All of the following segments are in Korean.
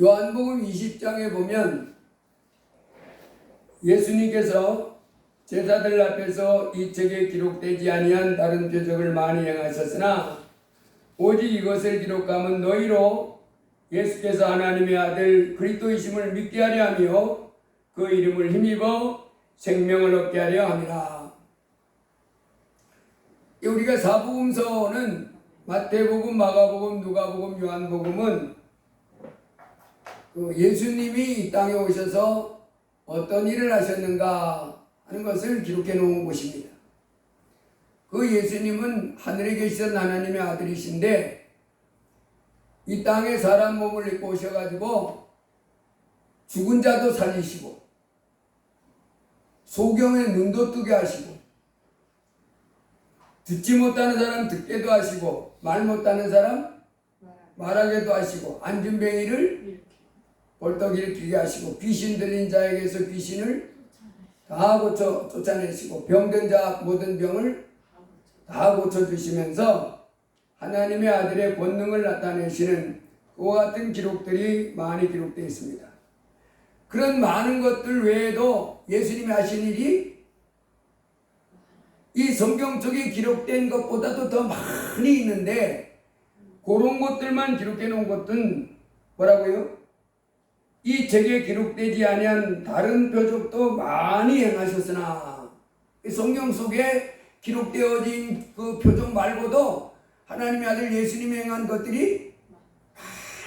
요한복음 20장에 보면 예수님께서 제자들 앞에서 이 책에 기록되지 아니한 다른 표적을 많이 행하셨으나 오직 이것을 기록함은 너희로 예수께서 하나님의 아들 그리스도이심을 믿게 하려 하며 그 이름을 힘입어 생명을 얻게 하려 함이라. 우리가 사복음서는 마태복음, 마가복음, 누가복음, 요한복음은 예수님이 이 땅에 오셔서 어떤 일을 하셨는가 하는 것을 기록해 놓은 곳입니다. 그 예수님은 하늘에 계시던 하나님의 아들이신데 이 땅에 사람 몸을 입고 오셔가지고 죽은 자도 살리시고 소경의 눈도 뜨게 하시고 듣지 못하는 사람 듣게도 하시고 말 못하는 사람 말하게도 하시고 안진뱅이를 벌떡 일으키게 하시고 귀신 들린 자에게서 귀신을 다 쫓아내시고 병든 자 모든 병을 다 고쳐주시면서 하나님의 아들의 권능을 나타내시는 그와 같은 기록들이 많이 기록되어 있습니다. 그런 많은 것들 외에도 예수님이 하신 일이 이 성경 속에 기록된 것보다도 더 많이 있는데 그런 것들만 기록해 놓은 것은 뭐라고요? 이 책에 기록되지 아니한 다른 표적도 많이 행하셨으나 성경 속에 기록되어진 그 표적 말고도 하나님의 아들 예수님이 행한 것들이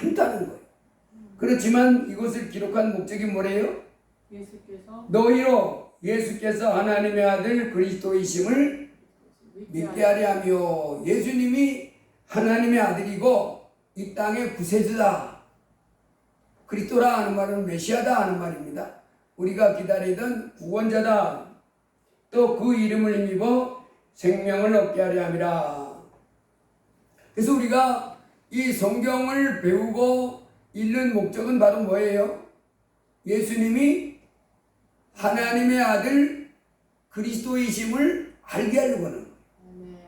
많다는 거예요. 그렇지만 이것을 기록한 목적이 뭐래요? 너희로 예수께서 하나님의 아들 그리스도이심을 믿게 하려 하며 예수님이 하나님의 아들이고 이 땅의 구세주다. 그리스도라 하는 말은 메시아다 하는 말입니다. 우리가 기다리던 구원자다. 또 그 이름을 힘입어 생명을 얻게 하려 함이라. 그래서 우리가 이 성경을 배우고 읽는 목적은 바로 뭐예요? 예수님이 하나님의 아들 그리스도이심을 알게 하려고 하는 거예요.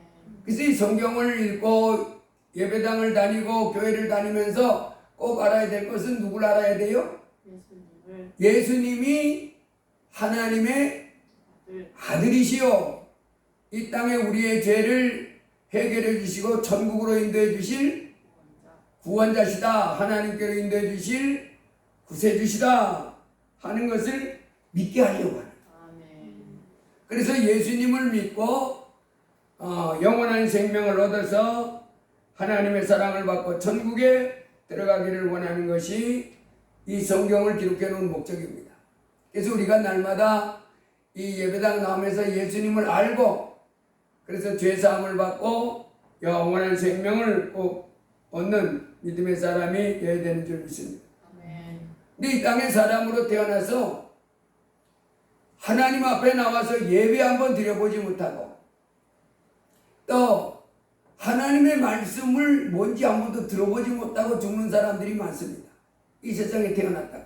그래서 이 성경을 읽고 예배당을 다니고 교회를 다니면서 꼭 알아야 될 것은 누굴 알아야 돼요? 예수님이 하나님의 아들이시요 이 땅에 우리의 죄를 해결해 주시고 천국으로 인도해 주실 구원자시다. 하나님께로 인도해 주실 구세주시다 하는 것을 믿게 하려고 하는 거예요. 그래서 예수님을 믿고 영원한 생명을 얻어서 하나님의 사랑을 받고 천국에 들어가기를 원하는 것이 이 성경을 기록해 놓은 목적입니다. 그래서 우리가 날마다 이 예배당 나오면서 예수님을 알고 그래서 죄사함을 받고 영원한 생명을 꼭 얻는 믿음의 사람이 되어야 되는 줄 믿습니다. 근데 이 땅에 사람으로 태어나서 하나님 앞에 나와서 예배 한번 드려보지 못하고 또 하나님의 말씀을 뭔지 한 번도 들어보지 못하고 죽는 사람들이 많습니다. 이 세상에 태어났다가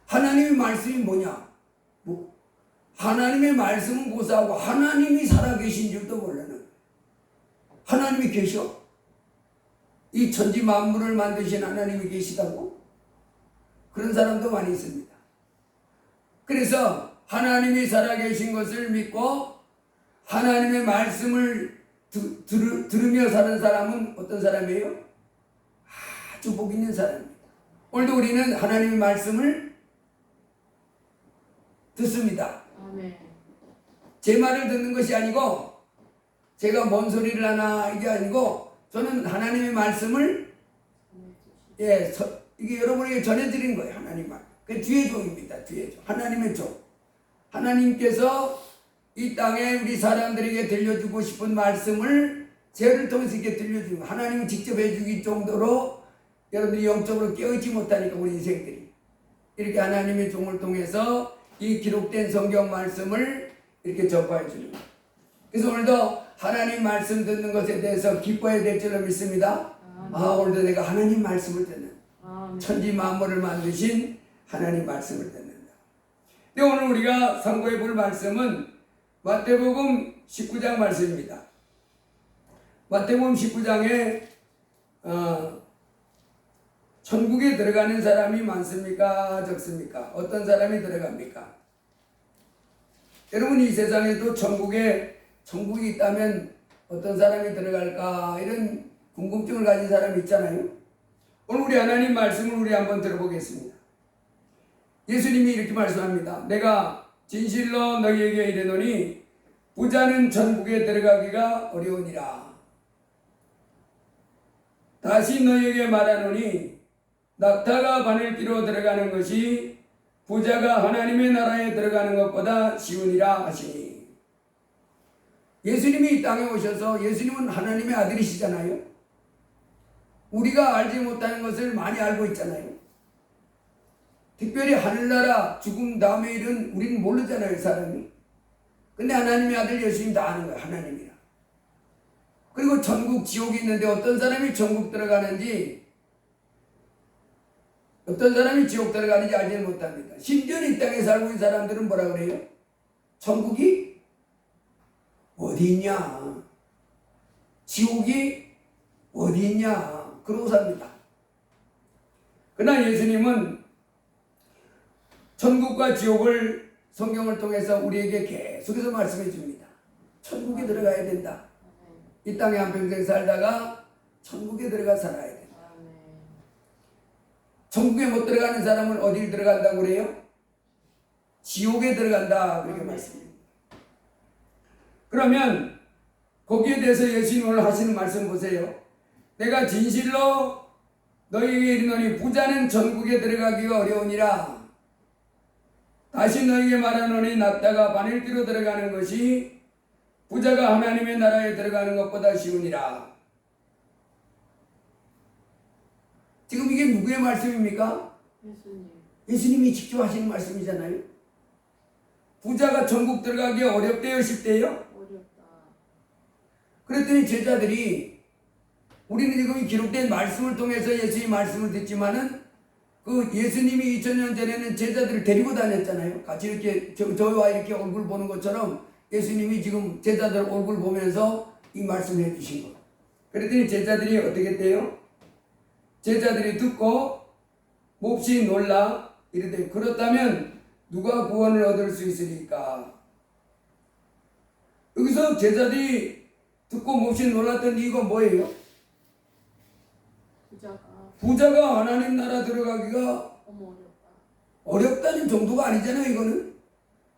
하나님의 말씀이 뭐냐? 하나님의 말씀은 고사하고 하나님이 살아계신 줄도 몰라요. 하나님이 계셔? 이 천지 만물을 만드신 하나님이 계시다고? 그런 사람도 많이 있습니다. 그래서 하나님이 살아계신 것을 믿고 하나님의 말씀을 들으며 사는 사람은 어떤 사람이에요? 아주 복 있는 사람입니다. 오늘도 우리는 하나님의 말씀을 듣습니다. 제 말을 듣는 것이 아니고 제가 뭔 소리를 하나 이게 아니고 저는 하나님의 말씀을 이게 여러분에게 전해드린 거예요. 하나님 말. 그 뒤의 종입니다. 뒤의 종. 하나님의 종. 하나님께서 이 땅에 우리 사람들에게 들려주고 싶은 말씀을 제를 통해서 이렇게 들려주고 하나님이 직접 해주기 정도로 여러분들이 영적으로 깨어있지 못하니까 우리 인생들이 이렇게 하나님의 종을 통해서 이 기록된 성경 말씀을 이렇게 전파해 주는 거예요. 그래서 오늘도 하나님 말씀 듣는 것에 대해서 기뻐해야 될 줄로 믿습니다. 오늘도 내가 하나님 말씀을 듣는 천지 만물을 만드신 하나님 말씀을 듣는다. 근데 오늘 우리가 상고해 볼 말씀은 마태복음 19장 말씀입니다. 마태복음 19장에 천국에 들어가는 사람이 많습니까? 적습니까? 어떤 사람이 들어갑니까? 여러분, 이 세상에도 천국이 있다면 어떤 사람이 들어갈까? 이런 궁금증을 가진 사람이 있잖아요. 오늘 우리 하나님 말씀을 우리 한번 들어보겠습니다. 예수님이 이렇게 말씀합니다. 내가 진실로 너희에게 이르노니 부자는 천국에 들어가기가 어려우니라. 다시 너희에게 말하노니 낙타가 바늘기로 들어가는 것이 부자가 하나님의 나라에 들어가는 것보다 쉬우니라 하시니. 예수님이 이 땅에 오셔서, 예수님은 하나님의 아들이시잖아요. 우리가 알지 못하는 것을 많이 알고 있잖아요. 특별히 하늘나라 죽음 다음의 일은 우리는 모르잖아요, 사람이. 근데 하나님의 아들 예수님 다 아는 거예요, 하나님이라. 그리고 천국, 지옥이 있는데 어떤 사람이 천국 들어가는지, 어떤 사람이 지옥 들어가는지 알지 못합니다. 심지어 이 땅에 살고 있는 사람들은 뭐라 그래요? 천국이 어디 있냐? 지옥이 어디 있냐? 그러고 삽니다. 그러나 예수님은 천국과 지옥을 성경을 통해서 우리에게 계속해서 말씀해 줍니다. 천국에 들어가야 된다. 이 땅에 한평생 살다가 천국에 들어가 살아야 된다. 천국에 못 들어가는 사람은 어디를 들어간다고 그래요? 지옥에 들어간다. 그렇게 말씀합니다. 그러면 거기에 대해서 예수님 오늘 하시는 말씀 보세요. 내가 진실로 너희에게 이르노니 부자는 천국에 들어가기가 어려우니라. 다시 너희에게 말하노니 낙타가 바늘기로 들어가는 것이 부자가 하나님의 나라에 들어가는 것보다 쉬우니라. 지금 이게 누구의 말씀입니까? 예수님이 직접 하시는 말씀이잖아요. 부자가 천국 들어가기 어렵대요, 쉽대요? 어렵다. 그랬더니 제자들이, 우리는 지금 기록된 말씀을 통해서 예수님의 말씀을 듣지만은 그 예수님이 2000년 전에는 제자들을 데리고 다녔잖아요. 같이 이렇게 저와 이렇게 얼굴 보는 것처럼 예수님이 지금 제자들 얼굴 보면서 이 말씀을 해주신 거예요. 그랬더니 제자들이 어떻게 했대요? 제자들이 듣고 몹시 놀라 이르되 그렇다면 누가 구원을 얻을 수 있으리까? 여기서 제자들이 듣고 몹시 놀랐던 이유가 뭐예요? 부자가 하나님 나라 들어가기가 어렵다는 정도가 아니잖아요. 이거는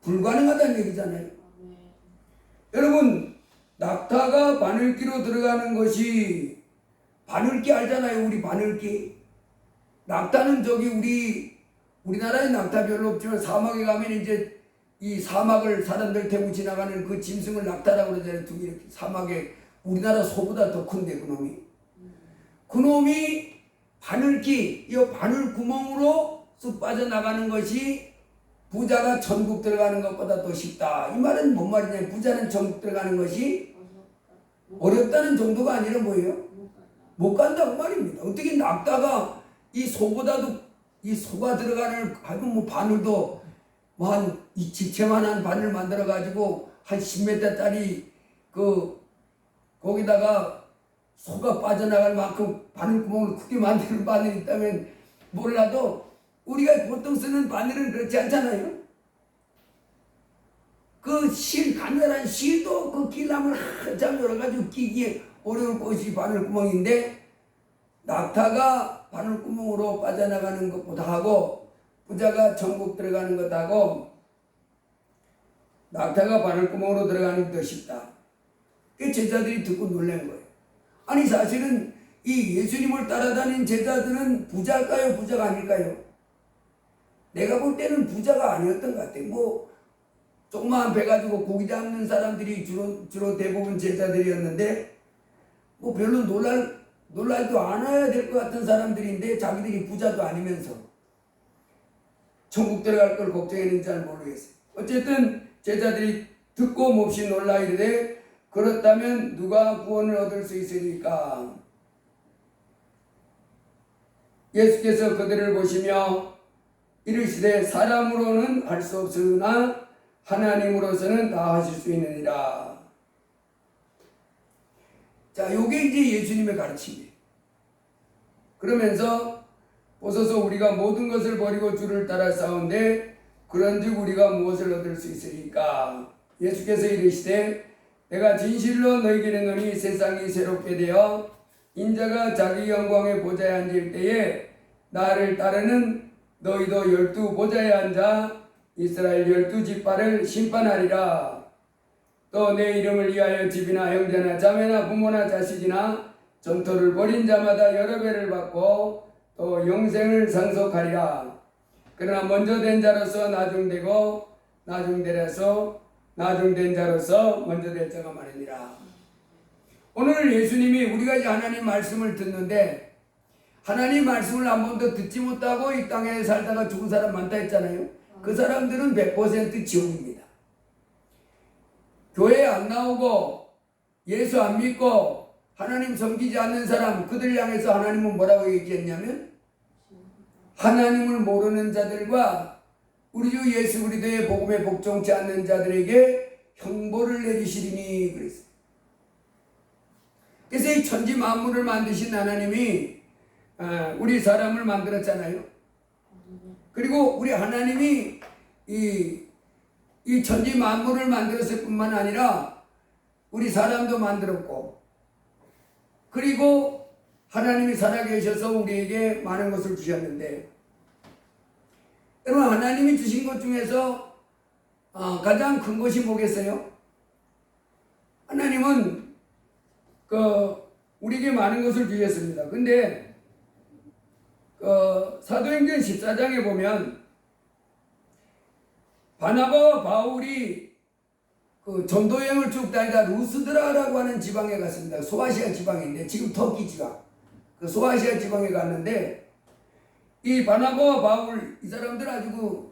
불가능하다는 얘기잖아요. 여러분, 낙타가 바늘기로 들어가는 것이, 바늘기 알잖아요. 우리 바늘기. 낙타는 우리나라에 낙타 별로 없지만 사막에 가면 이제 이 사막을 사람들 태우고 지나가는 그 짐승을 낙타라고 그러잖아요. 이렇게 사막에, 우리나라 소보다 더 큰데 그놈이 바늘기, 이 바늘 구멍으로 쑥 빠져나가는 것이 부자가 천국 들어가는 것보다 더 쉽다. 이 말은 뭔 말이냐? 부자는 천국 들어가는 것이 어렵다는 정도가 아니라 뭐예요? 못 간다고 말입니다. 어떻게 낙타가 이 소보다도, 이 소가 들어가는, 하여튼 바늘도 한 이 지체만한 바늘 만들어 가지고 한 10m짜리 거기다가 소가 빠져나갈 만큼 바늘구멍을 크게 만드는 바늘이 있다면 몰라도 우리가 보통 쓰는 바늘은 그렇지 않잖아요. 그 가느다란 실도 그 길람을 한참 열어가지고 끼기에 어려울 것이 바늘구멍인데, 낙타가 바늘구멍으로 빠져나가는 것보다 하고 부자가 천국 들어가는 것하고 낙타가 바늘구멍으로 들어가는 게 더 쉽다. 그 제자들이 듣고 놀란 거예요. 아니 사실은 이 예수님을 따라다닌 제자들은 부자일까요? 부자가 아닐까요? 내가 볼 때는 부자가 아니었던 것 같아요. 조그마한 배 가지고 고기 잡는 사람들이 주로 대부분 제자들이었는데, 별로 놀랄도 않아야 될 것 같은 사람들인데 자기들이 부자도 아니면서 천국 들어갈 걸 걱정했는지 잘 모르겠어요. 어쨌든 제자들이 듣고 몹시 놀라 이르되 그렇다면 누가 구원을 얻을 수 있으리까? 예수께서 그들을 보시며 이르시되 사람으로는 할 수 없으나 하나님으로서는 다 하실 수 있느니라. 자, 요게 이제 예수님의 가르침이에요. 그러면서 보소서 우리가 모든 것을 버리고 주를 따라 싸운데 그런즉 우리가 무엇을 얻을 수 있으리까. 예수께서 이르시되 내가 진실로 너희에게 이르노니 세상이 새롭게 되어 인자가 자기 영광의 보좌에 앉을 때에 나를 따르는 너희도 12 보좌에 앉아 이스라엘 12지파를 심판하리라. 또 내 이름을 위하여 집이나 형제나 자매나 부모나 자식이나 전토를 벌인 자마다 여러 배를 받고 또 영생을 상속하리라. 그러나 먼저 된 자로서 나중되고 나중된 자로서 먼저 될 자가 많으니라. 오늘 예수님이 우리가 이제 하나님 말씀을 듣는데 하나님 말씀을 한 번도 듣지 못하고 이 땅에 살다가 죽은 사람 많다 했잖아요. 그 사람들은 100% 지옥입니다. 교회 안 나오고 예수 안 믿고 하나님 섬기지 않는 사람, 그들 향해서 하나님은 뭐라고 얘기했냐면 하나님을 모르는 자들과 우리 주 예수 그리스도의 복음에 복종치 않는 자들에게 형벌을 내리시리니 그랬어요. 그래서 이 천지 만물을 만드신 하나님이 우리 사람을 만들었잖아요. 그리고 우리 하나님이 이 천지 만물을 만들었을 뿐만 아니라 우리 사람도 만들었고, 그리고 하나님이 살아계셔서 우리에게 많은 것을 주셨는데, 여러분 하나님이 주신 것 중에서 가장 큰 것이 뭐겠어요? 하나님은 우리에게 많은 것을 주셨습니다. 근데 사도행전 14장에 보면 바나바와 바울이 전도여행을 쭉 다니다 루스드라라고 하는 지방에 갔습니다. 소아시아 지방인데 지금 터키 지방, 그 소아시아 지방에 갔는데 이 바나바와 바울 이 사람들 아주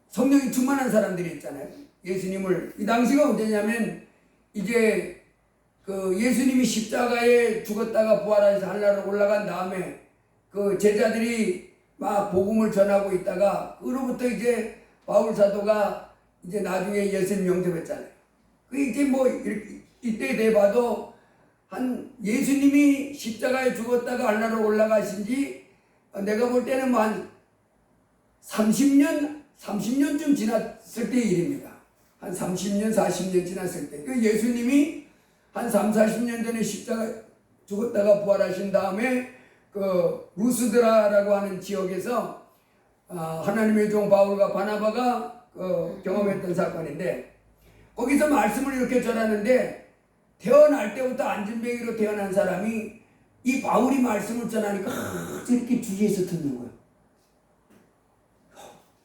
성령이 충만한 사람들이 있잖아요. 예수님을 이 당시가 언제냐면 이제 예수님이 십자가에 죽었다가 부활해서 하늘나라로 올라간 다음에 그 제자들이 막 복음을 전하고 있다가 그로부터 이제 바울 사도가 이제 나중에 예수님 영접했잖아요. 그 이제 뭐 이때 돼봐도 한 예수님이 십자가에 죽었다가 하늘나라로 올라가신 지 내가 볼 때는 뭐 한 30년쯤 지났을 때의 일입니다. 한 30년, 40년 지났을 때. 그 예수님이 한 40년 전에 십자가 죽었다가 부활하신 다음에 그 루스드라라고 하는 지역에서 하나님의 종 바울과 바나바가 경험했던 사건인데, 거기서 말씀을 이렇게 전하는데 태어날 때부터 안진뱅이로 태어난 사람이 이 바울이 말씀을 전하니까 이렇게 주위에서 듣는 거예요.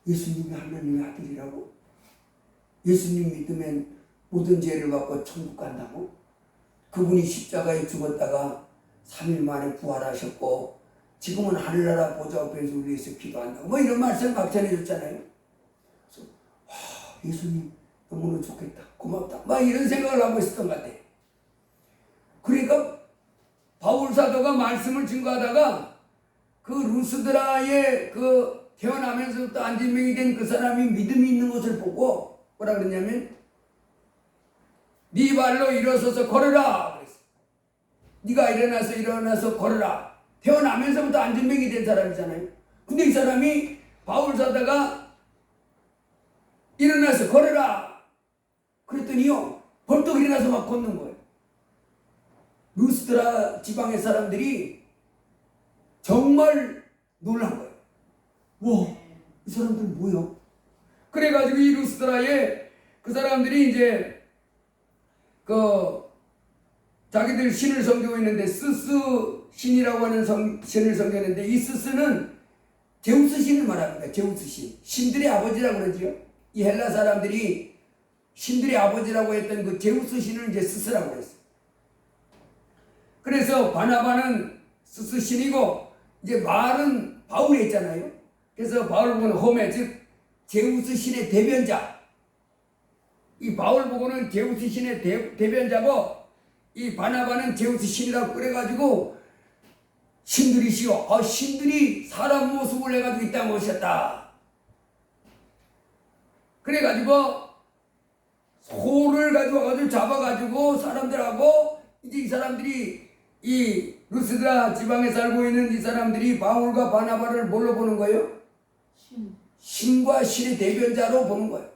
예수님이 하나님의 아들이라고? 예수님 믿으면 모든 죄를 갚고 천국 간다고? 그분이 십자가에 죽었다가 3일 만에 부활하셨고 지금은 하늘나라 보좌 앞에서 우리 위해서 기도한다고 뭐 이런 말씀 막 전해줬잖아요. 그래서 예수님 너무나 좋겠다, 고맙다, 막 이런 생각을 하고 있었던 것 같아요. 그러니까 바울 사도가 말씀을 증거하다가 그 루스드라에 태어나면서부터 안진뱅이 된 그 사람이 믿음이 있는 것을 보고 뭐라 그러냐면 네 발로 일어서서 걸으라 그랬어. 네가 일어나서 걸으라. 태어나면서부터 안진뱅이 된 사람이잖아요. 근데 이 사람이 바울 사도가 일어나서 걸으라 그랬더니요 벌떡 일어나서 막 걷는 거예요. 루스드라 지방의 사람들이 정말 놀란 거예요. 와, 이 사람들 뭐야? 그래가지고 이 루스드라에 그 사람들이 이제 자기들 신을 섬기고 있는데 스스 신이라고 하는 신을 섬겼는데 이 스스는 제우스 신을 말합니다. 제우스 신. 신들의 아버지라고 그러죠. 이 헬라 사람들이 신들의 아버지라고 했던 그 제우스 신을 이제 스스라고 그랬어요. 그래서 바나바는 스스 신이고 이제 말은 바울이 있잖아요. 그래서 바울 보고는 호메, 즉 제우스 신의 대변자. 이 바울 보고는 제우스 신의 대변자고 이 바나바는 제우스 신이라고 그래가지고 신들이시오. 신들이 사람 모습을 해가지고 이 땅에 오셨다. 그래가지고 소를 가지고 잡아가지고 사람들하고 이제 이 사람들이 이 루스드라 지방에 살고 있는 이 사람들이 바울과 바나바를 뭘로 보는 거예요? 신과 신의 대변자로 보는 거예요.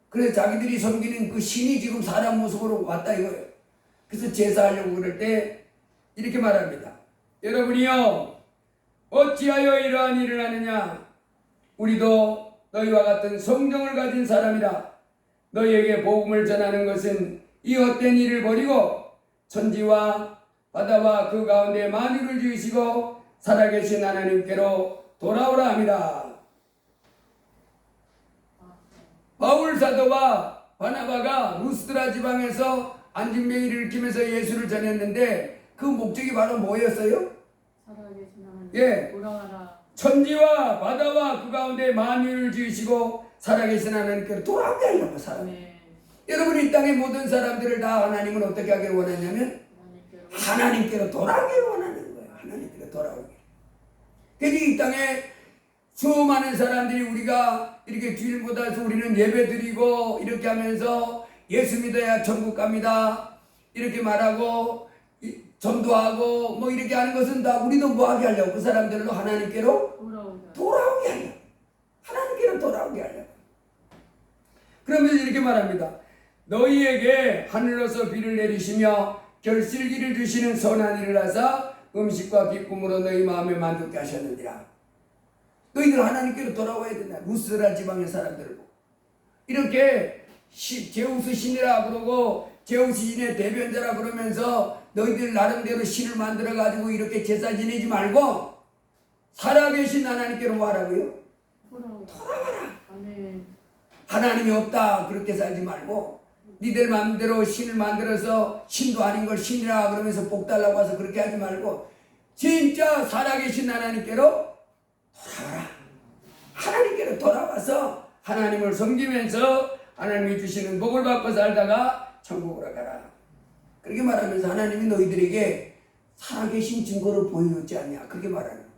그래서 자기들이 섬기는 그 신이 지금 사람 모습으로 왔다 이거예요. 그래서 제사하려고 그럴 때 이렇게 말합니다. 여러분이요, 어찌하여 이러한 일을 하느냐? 우리도 너희와 같은 성정을 가진 사람이라. 너희에게 복음을 전하는 것은 이 헛된 일을 버리고 천지와 바다와 그 가운데 만유를 지으시고 살아계신 하나님께로 돌아오라 합니다. 바울 사도와 바나바가 루스드라 지방에서 안진병이를 일으키면서 예수를 전했는데 그 목적이 바로 뭐였어요? 살아계신 하나님 예. 돌아와라. 천지와 바다와 그 가운데 만유를 지으시고 살아계신 하나님께로 돌아오게 하려고 살아요. 여러분, 이 땅의 모든 사람들을 다 하나님은 어떻게 하기를 원하냐면 하나님께로 돌아오기를 원하는 거예요. 하나님께로 돌아오기. 그래서 이 땅에 수많은 사람들이 우리가 이렇게 주일보다 우리는 예배 드리고 이렇게 하면서 예수 믿어야 천국 갑니다 이렇게 말하고 전도하고 뭐 이렇게 하는 것은 다 우리도 뭐 하게 하려고, 그 사람들로 하나님께로 돌아오게 하려고, 하나님께로 돌아오게 하려고. 그러면서 이렇게 말합니다. 너희에게 하늘로서 비를 내리시며 결실기를 주시는 선한 일을 하사 음식과 기쁨으로 너희 마음에 만족케 하셨느니라. 너희들 하나님께로 돌아와야 된다. 루스드라 지방의 사람들을 보고 이렇게 제우스 신이라 그러고 제우스 신의 대변자라 그러면서 너희들 나름대로 신을 만들어 가지고 이렇게 제사 지내지 말고 살아계신 하나님께로 와라고요. 돌아와라. 하나님이 없다 그렇게 살지 말고 니들 마음대로 신을 만들어서 신도 아닌 걸 신이라 그러면서 복 달라고 해서 그렇게 하지 말고 진짜 살아계신 하나님께로 돌아와라. 하나님께로 돌아와서 하나님을 섬기면서 하나님이 주시는 복을 받고 살다가 천국으로 가라. 그렇게 말하면서 하나님이 너희들에게 살아계신 증거를 보여줬지 않냐 그렇게 말하는 거예요.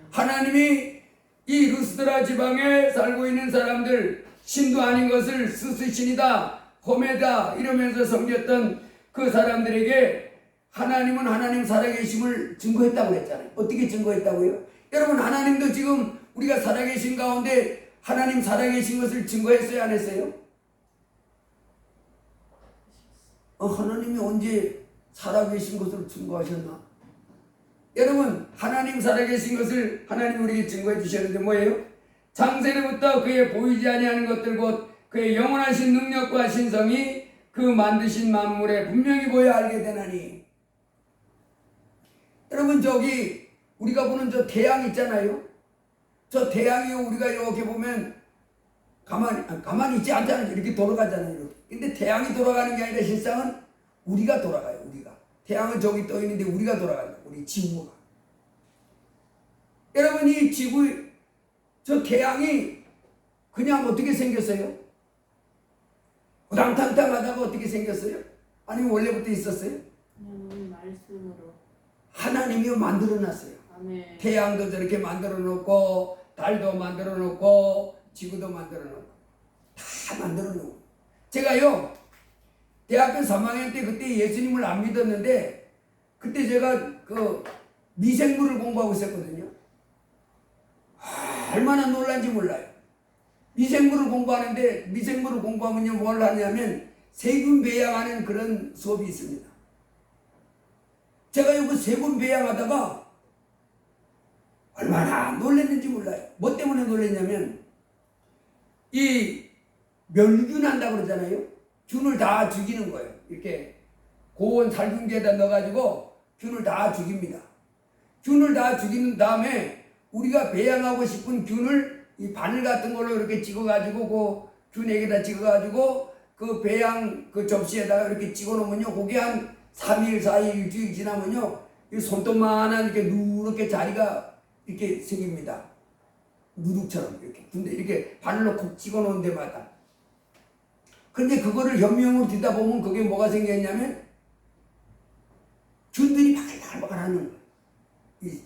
하나님이 이 루스드라 지방에 살고 있는 사람들 신도 아닌 것을 스스신이다 호메다 이러면서 섬겼던 그 사람들에게 하나님은 하나님 살아계심을 증거했다고 그랬잖아요. 어떻게 증거했다고요? 여러분, 하나님도 지금 우리가 살아계신 가운데 하나님 살아계신 것을 증거했어요, 안 했어요? 하나님이 언제 살아계신 것을 증거하셨나? 여러분, 하나님 살아계신 것을 하나님 우리에게 증거해 주셨는데 뭐예요? 창세로부터 그의 보이지 아니하는 것들 곧 그의 영원하신 능력과 신성이 그 만드신 만물에 분명히 보여 알게 되나니. 여러분, 저기 우리가 보는 저 태양 있잖아요. 저 태양이 우리가 이렇게 보면 가만히 있지 않잖아요. 이렇게 돌아가잖아요. 이렇게. 근데 태양이 돌아가는 게 아니라 실상은 우리가 돌아가요. 우리가. 태양은 저기 떠 있는데 우리가 돌아간다. 우리 지구가. 여러분, 이 지구, 저 태양이 그냥 어떻게 생겼어요? 우당탕탕 하다가 어떻게 생겼어요? 아니면 원래부터 있었어요? 그냥 말씀으로 하나님이 만들어 놨어요. 아멘. 태양도 저렇게 만들어 놓고 달도 만들어 놓고 지구도 만들어 놓고 다 만들어 놓고. 제가요 대학교 3학년 때 그때 예수님을 안 믿었는데 그때 제가 그 미생물을 공부하고 있었거든요. 얼마나 놀란지 몰라요. 미생물을 공부하는데 미생물을 공부하면요 뭘 하냐면 세균 배양하는 그런 수업이 있습니다. 제가 그 세균 배양하다가 얼마나 놀랐는지 몰라요. 뭐 때문에 놀랐냐면 이 멸균 한다고 그러잖아요. 균을 다 죽이는 거예요. 이렇게 고온 살균기에다 넣어가지고 균을 다 죽입니다. 균을 다 죽이는 다음에 우리가 배양하고 싶은 균을 이 바늘 같은 걸로 이렇게 찍어가지고 그 균에게다 찍어가지고 그 배양 그 접시에다가 이렇게 찍어놓으면요. 그게 한 3일, 4일, 일주일 지나면요. 이 손톱만한 이렇게 누렇게 자리가 이렇게 생깁니다. 누룩처럼 이렇게. 근데 이렇게 바늘로 콕 찍어놓은 데마다. 근데 그거를 현미경으로 뒤다 보면 그게 뭐가 생겼냐면 균들이 바글바글 하는 거예요. 이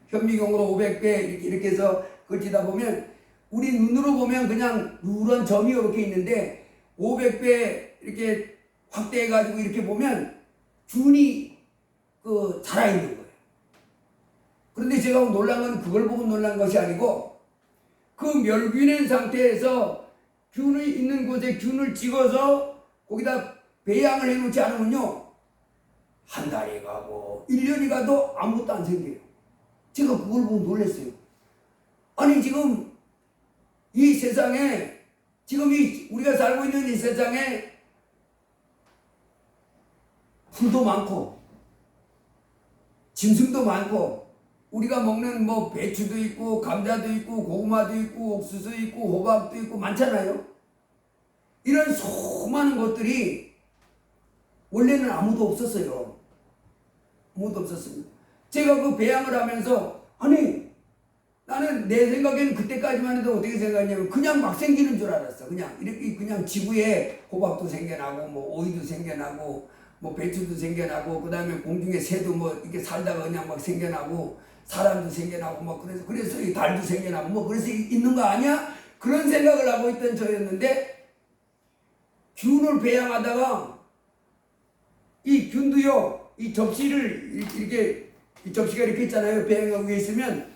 현미경으로 500배 이렇게 해서 그걸 뒤다 보면 우리 눈으로 보면 그냥 누런 점이 이렇게 있는데 500배 이렇게 확대해가지고 이렇게 보면 균이 그 살아있는 거예요. 그런데 제가 놀란 건 그걸 보고 놀란 것이 아니고 그 멸균인 상태에서 균이 있는 곳에 균을 찍어서 거기다 배양을 해놓지 않으면요, 한 달이 가고 1년이 가도 아무것도 안 생겨요. 제가 그걸 보고 놀랐어요. 아니 지금 이 세상에, 지금 우리가 살고 있는 이 세상에 풀도 많고 짐승도 많고 우리가 먹는 뭐 배추도 있고 감자도 있고 고구마도 있고 옥수수 있고 호박도 있고 많잖아요. 이런 수많은 것들이 원래는 아무도 없었어요. 아무도 없었습니다. 제가 그 배양을 하면서 아니 나는 내 생각에는 그때까지만 해도 어떻게 생각했냐면 그냥 막 생기는 줄 알았어. 그냥 이렇게 그냥 지구에 호박도 생겨나고 뭐 오이도 생겨나고 뭐 배추도 생겨나고 그다음에 공중에 새도 뭐 이렇게 살다가 그냥 막 생겨나고 사람도 생겨나고 뭐 그래서 이 달도 생겨나고 뭐 그래서 있는 거 아니야? 그런 생각을 하고 있던 저였는데 균을 배양하다가 이 균도요, 이 접시를 이렇게 이 접시가 이렇게 있잖아요. 배양하고 위에 있으면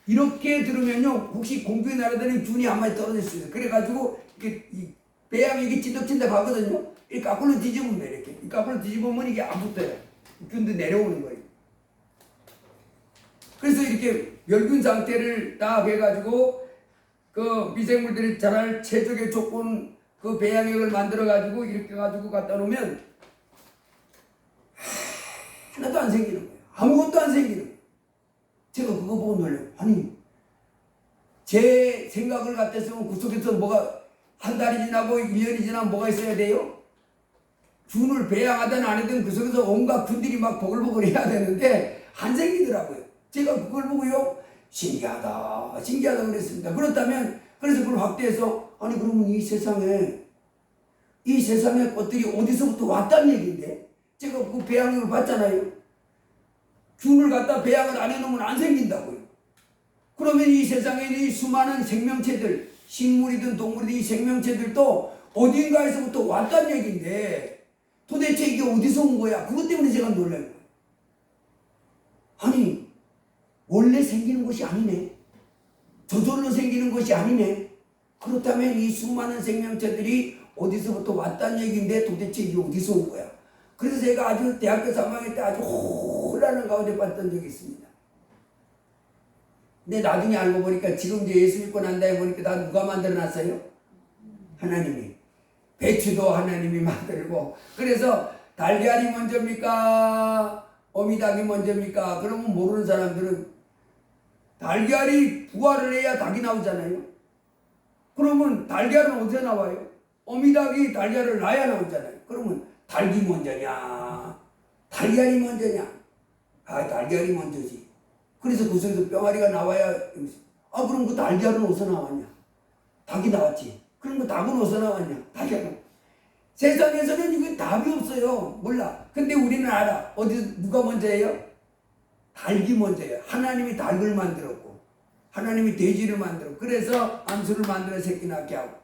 이렇게 들으면요, 혹시 공중에 날아다니는 균이 한 마리 떨어져 있어요. 그래가지고 이렇게 이 배양이 이게 찐득찐득 하거든요. 이렇게 거꾸로 뒤집으면 이렇게 거꾸로 뒤집으면 이게 안 붙어요. 균도 내려오는 거예요. 그래서 이렇게 멸균 상태를 딱 해가지고 그 미생물들이 자랄 최적의 조건 그 배양액을 만들어 가지고 이렇게 가지고 갖다 놓으면 하나도 안 생기는 거예요. 아무것도 안 생기는 거예요. 제가 그거 보고 놀래요. 아니 제 생각을 갖댔으면 그 속에서 뭐가 한 달이 지나고 1년이 지나면 뭐가 있어야 돼요? 균을 배양하든 안 하든 그 속에서 온갖 균들이 막 보글보글 해야 되는데 안 생기더라고요. 제가 그걸 보고요, 신기하다 그랬습니다. 그렇다면 그래서 그걸 확대해서 아니 그러면 이 세상에 것들이 어디서부터 왔다는 얘기인데 제가 그 배양을 봤잖아요. 균을 갖다 배양을 안 해놓으면 안 생긴다고요. 그러면 이 세상에 있는 이 수많은 생명체들, 식물이든 동물이든 이 생명체들도 어딘가에서부터 왔다는 얘기인데 도대체 이게 어디서 온 거야? 그것 때문에 제가 놀란 거예요. 아니 원래 생기는 것이 아니네. 저절로 생기는 것이 아니네. 그렇다면 이 수많은 생명체들이 어디서부터 왔다는 얘기인데 도대체 이게 어디서 온 거야? 그래서 제가 아주 대학교 3학년 때 아주 혼란한 가운데 봤던 적이 있습니다. 근데 나중에 알고 보니까 지금 이제 예수 믿고 난 다음에 보니까 다 누가 만들어 놨어요? 하나님이. 배추도 하나님이 만들고. 그래서 달걀이 먼저입니까? 어미닭이 먼저입니까? 그러면 모르는 사람들은 달걀이 부화를 해야 닭이 나오잖아요. 그러면 달걀은 어디서 나와요? 어미닭이 달걀을 낳아야 나오잖아요. 그러면 닭이 먼저냐? 달걀이 먼저냐? 아, 달걀이 먼저지. 그래서 그 속에서 뿅아리가 나와야, 그럼 그 달걀은 어디서 나왔냐? 닭이 나왔지. 그럼 그 닭은 어디서 나왔냐? 닭이 나왔냐? 세상에서는 이거 답이 없어요. 몰라. 근데 우리는 알아. 누가 먼저예요? 닭이 먼저예요. 하나님이 닭을 만들었고, 하나님이 돼지를 만들었고, 그래서 암수를 만들어 새끼 낳게 하고,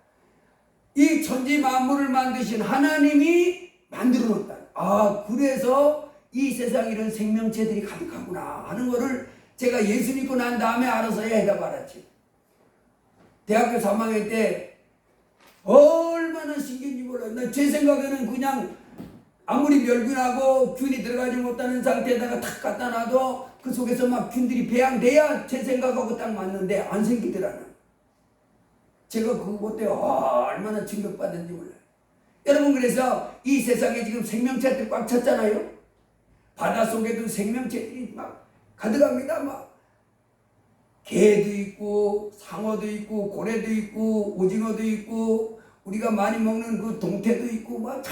이 천지 만물을 만드신 하나님이 만들어 놓았다. 그래서 이 세상에 이런 생명체들이 가득하구나 하는 거를 제가 예수 믿고 난 다음에 알아서야 해답 알았지. 대학교 3학년 때 얼마나 신기한지 몰라요. 제 생각에는 그냥 아무리 멸균하고 균이 들어가지 못하는 상태에다가 탁 갖다 놔도 그 속에서 막 균들이 배양돼야 제 생각하고 딱 맞는데 안 생기더라는. 제가 그거 때문에 얼마나 충격받은지 몰라요. 여러분, 그래서 이 세상에 지금 생명체들 꽉 찼잖아요. 바닷속에도 생명체들이 막 가득합니다. 막 개도 있고 상어도 있고 고래도 있고 오징어도 있고 우리가 많이 먹는 그 동태도 있고 막 다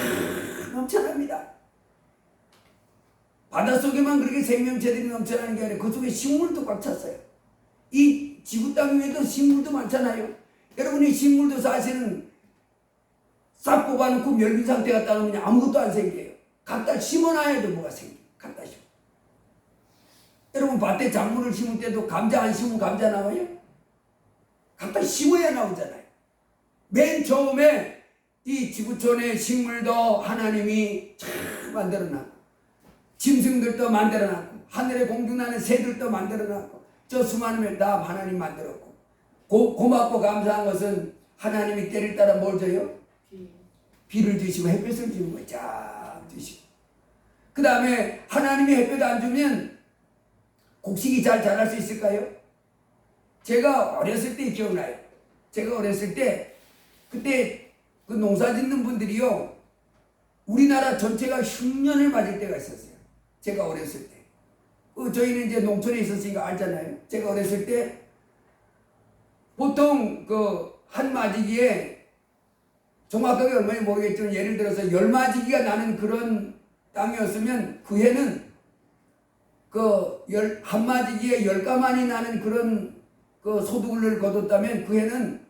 넘쳐납니다. 바닷속에만 그렇게 생명체들이 넘쳐나는 게 아니라 그 속에 식물도 꽉 찼어요. 이 지구 땅 위에도 식물도 많잖아요. 여러분이 식물도 사실은 싹 뽑아놓고 멸균 상태 갖다 놓으면 아무것도 안 생겨요. 갖다 심어놔야 돼. 뭐가 생겨. 갖다 심어. 여러분, 밭에 작물을 심을 때도 감자 안 심으면 감자 나와요? 갖다 심어야 나오잖아요. 맨 처음에 이 지구촌의 식물도 하나님이 잘 만들어놨고, 짐승들도 만들어놨고 하늘에 공중나는 새들도 만들어놨고 저 수많은 걸 다 하나님 만들었고 고맙고 감사한 것은 하나님이 때를 따라 뭘 줘요? 비. 비를 주시고 햇볕을 주는 거예요. 쫙 주시고 그 다음에 하나님이 햇볕 안 주면 곡식이 잘 자랄 수 있을까요? 제가 어렸을 때 기억나요. 제가 어렸을 때 그때 그 농사 짓는 분들이요 우리나라 전체가 흉년을 맞을 때가 있었어요. 제가 어렸을 때 저희는 이제 농촌에 있었으니까 알잖아요. 제가 어렸을 때 보통 그 한 마지기에 정확하게 얼마인지 모르겠지만 예를 들어서 10마지기가 나는 그런 땅이었으면 그 해는 한 마지기에 10가만이 나는 그런 그 소득을 거뒀다면 그 해는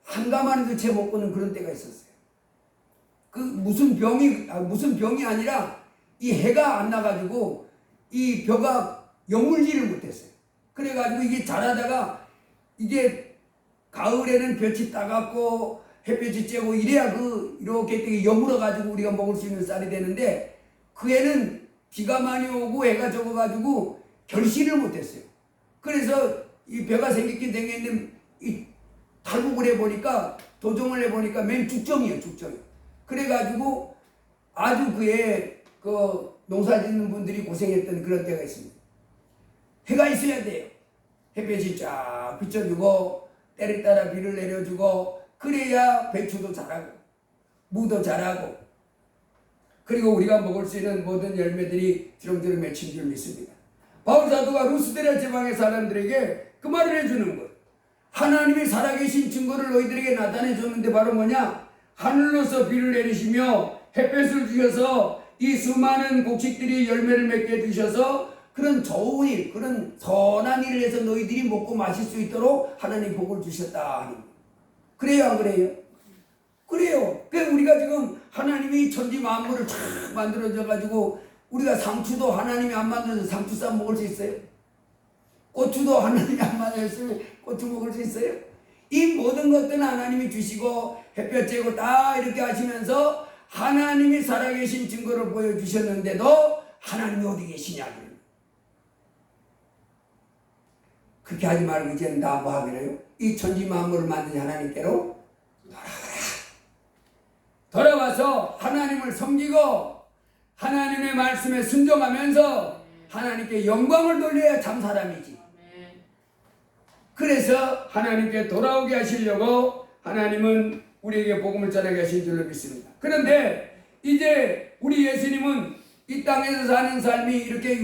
한 가만도 채 못 거는 그런 때가 있었어요. 그 무슨 병이 아니라 이 해가 안 나가지고 이 벼가 여물지를 못했어요. 그래가지고 이게 자라다가 이게 가을에는 볕이 따갑고 햇볕이 쬐고 이래야 이렇게 되게 여물어가지고 우리가 먹을 수 있는 쌀이 되는데 그 해는 비가 많이 오고 해가 적어가지고 결실을 못했어요. 그래서 이 벼가 생기긴 생겼는데 이 탈북을 해보니까 도종을 해보니까 맨 죽정이에요. 죽정. 그래가지고 아주 그에 농사 짓는 분들이 고생했던 그런 때가 있습니다. 해가 있어야 돼요. 햇볕이 쫙 비춰주고 때를 따라 비를 내려주고 그래야 배추도 자라고 무도 자라고 그리고 우리가 먹을 수 있는 모든 열매들이 주렁주렁 맺힌 줄 믿습니다. 바울 사도가 루스드라 지방의 사람들에게 그 말을 해주는 것. 하나님이 살아계신 증거를 너희들에게 나타내 줬는데 바로 뭐냐? 하늘로서 비를 내리시며 햇볕을 주셔서 이 수많은 곡식들이 열매를 맺게 해주셔서 그런 좋은 일, 그런 선한 일을 해서 너희들이 먹고 마실 수 있도록 하나님 복을 주셨다 하는 거예요. 그래요, 안 그래요? 그래요. 그러니까 우리가 지금 하나님이 천지 만물을 쫙 만들어줘가지고 우리가 상추도 하나님이 안 만들어서 상추 쌈 먹을 수 있어요? 고추도 하나님이 안 만들었으면 고추 먹을 수 있어요? 이 모든 것들은 하나님이 주시고 햇볕 쬐고 다 이렇게 하시면서 하나님이 살아계신 증거를 보여주셨는데도 하나님이 어디 계시냐? 그렇게 하지 말고 이제는 나 뭐 하기로요? 이 천지 만물을 만든 하나님께로 돌아와서 하나님을 섬기고 하나님의 말씀에 순종하면서 하나님께 영광을 돌려야 참 사람이지. 그래서 하나님께 돌아오게 하시려고 하나님은 우리에게 복음을 전하게 하신 줄로 믿습니다. 그런데 이제 우리 예수님은 이 땅에서 사는 삶이 이렇게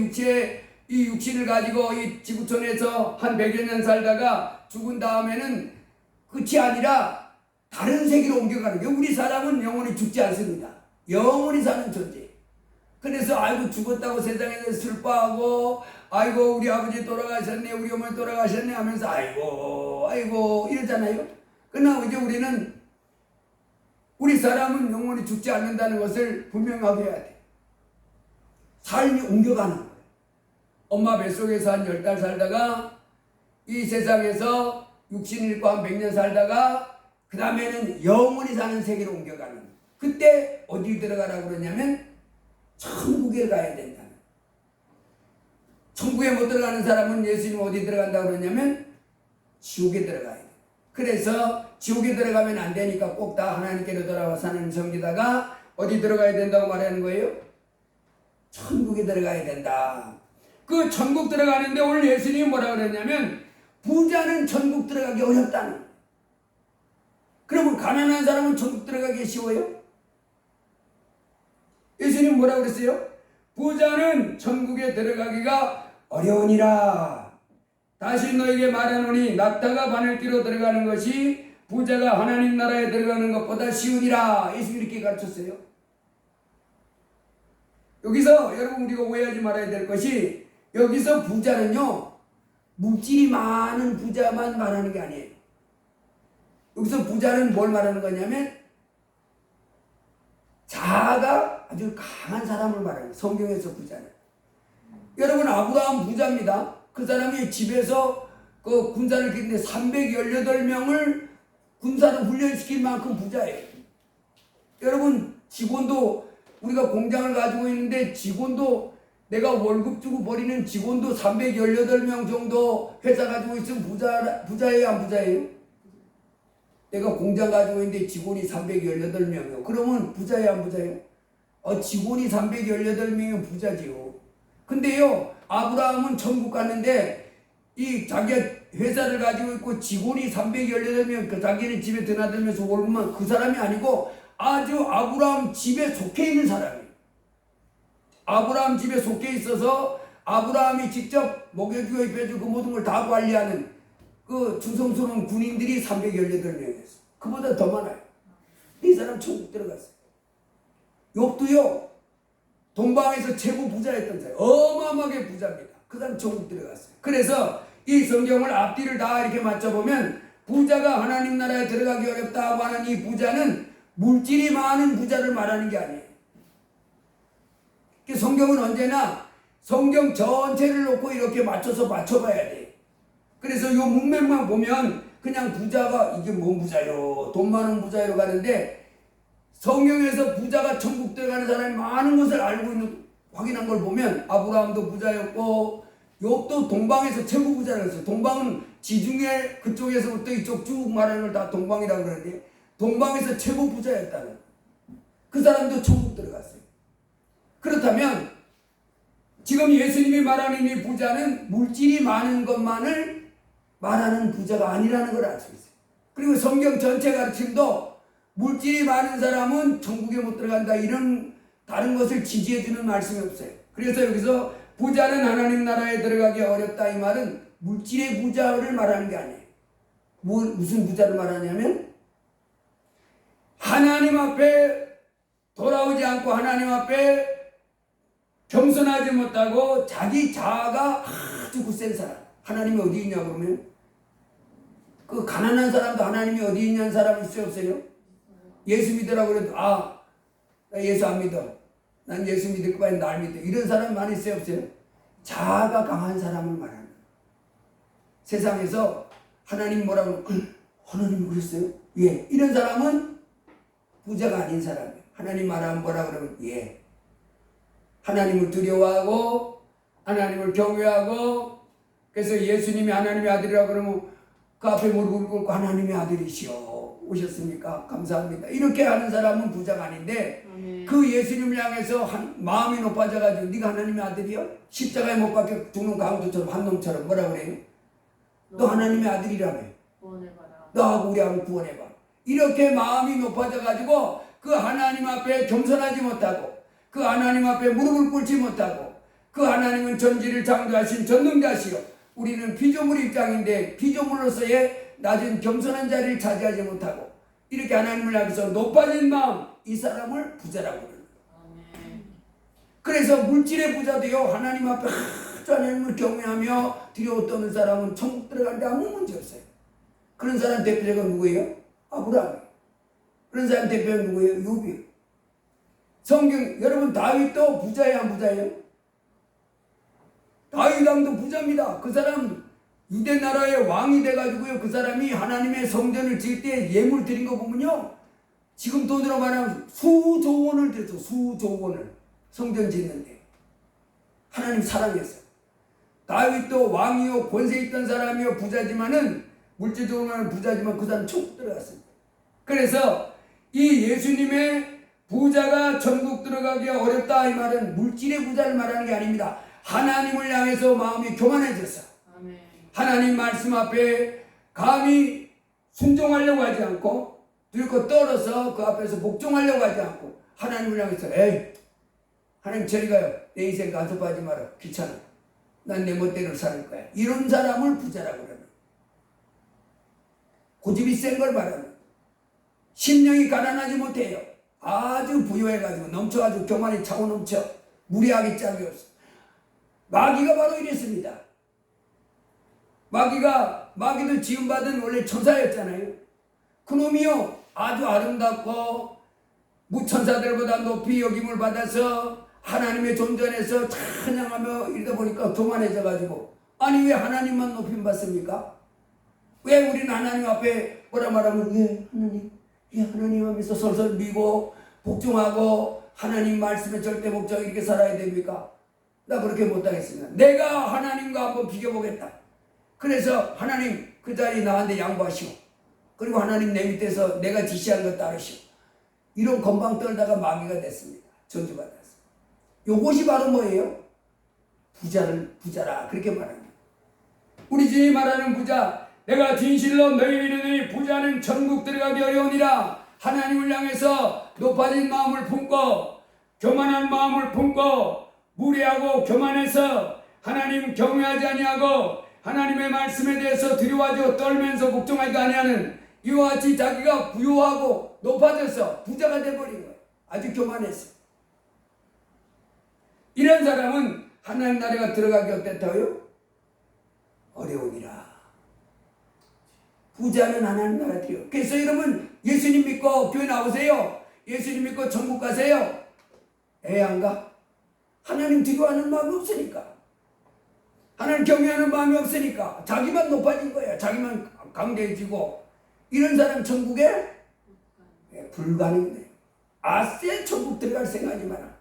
이 육신을 가지고 이 지구촌에서 한 100여 년 살다가 죽은 다음에는 끝이 아니라 다른 세계로 옮겨가는 게 우리 사람은 영원히 죽지 않습니다. 영원히 사는 존재. 그래서 아이고 죽었다고 세상에서 슬퍼하고 아이고 우리 아버지 돌아가셨네 우리 어머니 돌아가셨네 하면서 아이고 이러잖아요. 그러나 이제 우리 사람은 영원히 죽지 않는다는 것을 분명하게 해야 돼. 삶이 옮겨가는 거예요. 엄마 뱃속에서 한 10달 살다가 이 세상에서 육신 잃고 한 100년 살다가 그 다음에는 영원히 사는 세계로 옮겨가는 거예요. 그때 어디 들어가라고 그러냐면 천국에 가야 된다. 천국에 못 들어가는 사람은 예수님 어디 들어간다고 그러냐면 지옥에 들어가야 돼. 그래서 지옥에 들어가면 안 되니까 꼭 다 하나님께로 돌아와 사는 성기다가 어디 들어가야 된다고 말하는 거예요? 천국에 들어가야 된다. 그 천국 들어가는데 오늘 예수님이 뭐라 그랬냐면 부자는 천국 들어가기 어렵다는 거예요. 그러면 가난한 사람은 천국 들어가기 쉬워요? 예수님 뭐라 그랬어요? 부자는 천국에 들어가기가 어려우니라. 다시 너에게 말하노니 낙타가 바늘기로 들어가는 것이 부자가 하나님 나라에 들어가는 것보다 쉬우니라. 예수님이 이렇게 가르쳤어요. 여기서 여러분 우리가 오해하지 말아야 될 것이 여기서 부자는요 물질이 많은 부자만 말하는 게 아니에요. 여기서 부자는 뭘 말하는 거냐면 자아가 아주 강한 사람을 말하는 거예요. 성경에서 부자는. 여러분 아브라함 부자입니다. 그 사람이 집에서 그 군사를 기르는데 318명을 군사를 훈련시킬 만큼 부자예요. 여러분 직원도 우리가 공장을 가지고 있는데 직원도 내가 월급 주고 버리는 직원도 318명 정도 회사 가지고 있으면 부자예요, 안 부자예요? 내가 공장 가지고 있는데 직원이 318명이요. 그러면 부자예요, 안 부자예요? 직원이 318명이면 부자지요. 근데요, 아브라함은 천국 갔는데 이 자기가 회사를 가지고 있고 직원이 318명, 그 자기는 집에 드나들면서 월급만, 그 사람이 아니고 아주 아브라함 집에 속해 있는 사람이에요. 아브라함 집에 속해 있어서 아브라함이 직접 먹여주고 입혀주고 그 모든 걸 다 관리하는 그 충성스러운 군인들이 318명이었어요. 그보다 더 많아요. 이 사람 천국 들어갔어요. 욥도요, 동방에서 최고 부자였던 사람, 어마어마하게 부자입니다. 그 사람 천국 들어갔어요. 그래서 이 성경을 앞뒤를 다 이렇게 맞춰보면 부자가 하나님 나라에 들어가기 어렵다고 하는 이 부자는 물질이 많은 부자를 말하는 게 아니에요. 성경은 언제나 성경 전체를 놓고 이렇게 맞춰봐야 돼. 그래서 이 문맥만 보면 그냥 부자가 이게 뭔 부자요? 돈 많은 부자로 가는데 성경에서 부자가 천국 들어가는 사람이 많은 것을 알고 있는 확인한 걸 보면 아브라함도 부자였고 욥도 동방에서 최고 부자라고 했어요. 동방은 지중해 그쪽에서부터 이쪽 쭉 말하는 걸 다 동방이라고 그러는데 동방에서 최고 부자였다는 그 사람도 천국 들어갔어요. 그렇다면 지금 예수님이 말하는 이 부자는 물질이 많은 것만을 말하는 부자가 아니라는 걸 알 수 있어요. 그리고 성경 전체 가르침도 물질이 많은 사람은 천국에 못 들어간다 이런 다른 것을 지지해주는 말씀이 없어요. 그래서 여기서 부자는 하나님 나라에 들어가기 어렵다 이 말은 물질의 부자를 말하는 게 아니에요. 무슨 부자를 말하냐면 하나님 앞에 돌아오지 않고 하나님 앞에 겸손하지 못하고 자기 자아가 아주 굳센 사람. 하나님이 어디 있냐 그러면 그 가난한 사람도 하나님이 어디 있냐는 사람 있어요 없어요? 예수 믿으라고 그래도 나 예수 안 믿어. 난 예수 믿을 거 아니라 날 믿어. 이런 사람 많이 있어요 없어요? 자아가 강한 사람을 말하는 거예요. 세상에서 하나님 뭐라고 하나님이 그랬어요? 예. 이런 사람은 부자가 아닌 사람이에요. 하나님 말하면 뭐라 그러면 예. 하나님을 두려워하고 하나님을 경외하고 그래서 예수님이 하나님의 아들이라고 그러면 그 앞에 무릎을 꿇고 하나님의 아들이시오 오셨습니까? 감사합니다. 이렇게 하는 사람은 부자가 아닌데 그 예수님을 향해서 마음이 높아져가지고 네가 하나님의 아들이요? 십자가에 못 박혀 죽는 강도처럼 한 놈처럼 뭐라 그래요? 너 하나님의 아들이라며 너하고 우리하고 구원해봐. 이렇게 마음이 높아져가지고 그 하나님 앞에 겸손하지 못하고 그 하나님 앞에 무릎을 꿇지 못하고 그 하나님은 전지를 창조하신 전능자시요 우리는 피조물 입장인데 피조물로서의 낮은 겸손한 자리를 차지하지 못하고 이렇게 하나님을 향해서 높아진 마음 이 사람을 부자라고 그래요. 그래서 물질의 부자도요 하나님 앞에 아주 하나님을 경외하며 두려워 떠는 사람은 천국 들어가는데 아무 문제 없어요. 그런 사람 대표자가 누구예요? 아브라함. 그런 사람 대표가 누구예요? 욥이에요. 성경 여러분 다윗도 부자예요 안 부자예요? 다윗 왕도 부자입니다. 그 사람 유대 나라의 왕이 돼가지고요 그 사람이 하나님의 성전을 지을 때 예물 드린 거 보면요 지금 돈으로 말하면 수조 원을 드렸어. 수조 원을 성전 짓는데 하나님 사랑했어요. 다윗도 왕이요 권세 있던 사람이요 부자지만은 물질적으로는 부자지만 그 사람 천국 들어갔습니다. 그래서 이 예수님의 부자가 천국 들어가기 어렵다 이 말은 물질의 부자를 말하는 게 아닙니다. 하나님을 향해서 마음이 교만해졌어. 아멘. 하나님 말씀 앞에 감히 순종하려고 하지 않고 들고 떨어서 그 앞에서 복종하려고 하지 않고 하나님을 향해서 에이 하나님 저리 가요. 내 인생 간섭하지 마라. 귀찮아. 난 내 멋대로 살 거야. 이런 사람을 부자라고 그러는 고집이 센 걸 말하는 심령이 가난하지 못해요. 아주 부유해가지고 넘쳐가지고 교만이 차고 넘쳐 무리하기 짝이 없어. 마귀가 바로 이랬습니다. 마귀도 지음받은 원래 천사였잖아요. 그놈이요 아주 아름답고 무천사들보다 높이 여김을 받아서 하나님의 존전에서 찬양하며 이러다 보니까 교만해져가지고 아니 왜 하나님만 높임 받습니까? 왜 우리는 하나님 앞에 뭐라 말하면 예 하나님 하면서 설설 미고 복종하고 하나님 말씀에 절대 복종 이렇게 살아야 됩니까? 나 그렇게 못하겠습니다. 내가 하나님과 한번 비교보겠다. 그래서 하나님 그 자리 나한테 양보하시오. 그리고 하나님 내 밑에서 내가 지시한 것 따르시오. 이런 건방 떨다가 마귀가 됐습니다. 저주받았어요. 요것이 바로 뭐예요? 부자라 그렇게 말합니다. 우리 주님이 말하는 부자, 내가 진실로 너희에게 이르노니 부자는 천국 들어가기 어려우니라. 하나님을 향해서 높아진 마음을 품고 교만한 마음을 품고 무례하고 교만해서 하나님 경외하지 아니하고 하나님의 말씀에 대해서 두려워하지 떨면서 걱정하지 아니하는 이와 같이 자기가 부유하고 높아져서 부자가 되어버린 거예요. 아주 교만해서. 이런 사람은 하나님 나라가 들어가기 어땠다고요? 어려우니라. 부자는 하나님 나라 들여. 그래서 여러분 예수님 믿고 교회 나오세요. 예수님 믿고 천국 가세요. 애양가? 하나님 두려워하는 마음이 없으니까. 하나님 경외하는 마음이 없으니까. 자기만 높아진 거예요. 자기만 강대해지고. 이런 사람 천국에 불가능해요. 아세 천국 들어갈 생각하지 마라.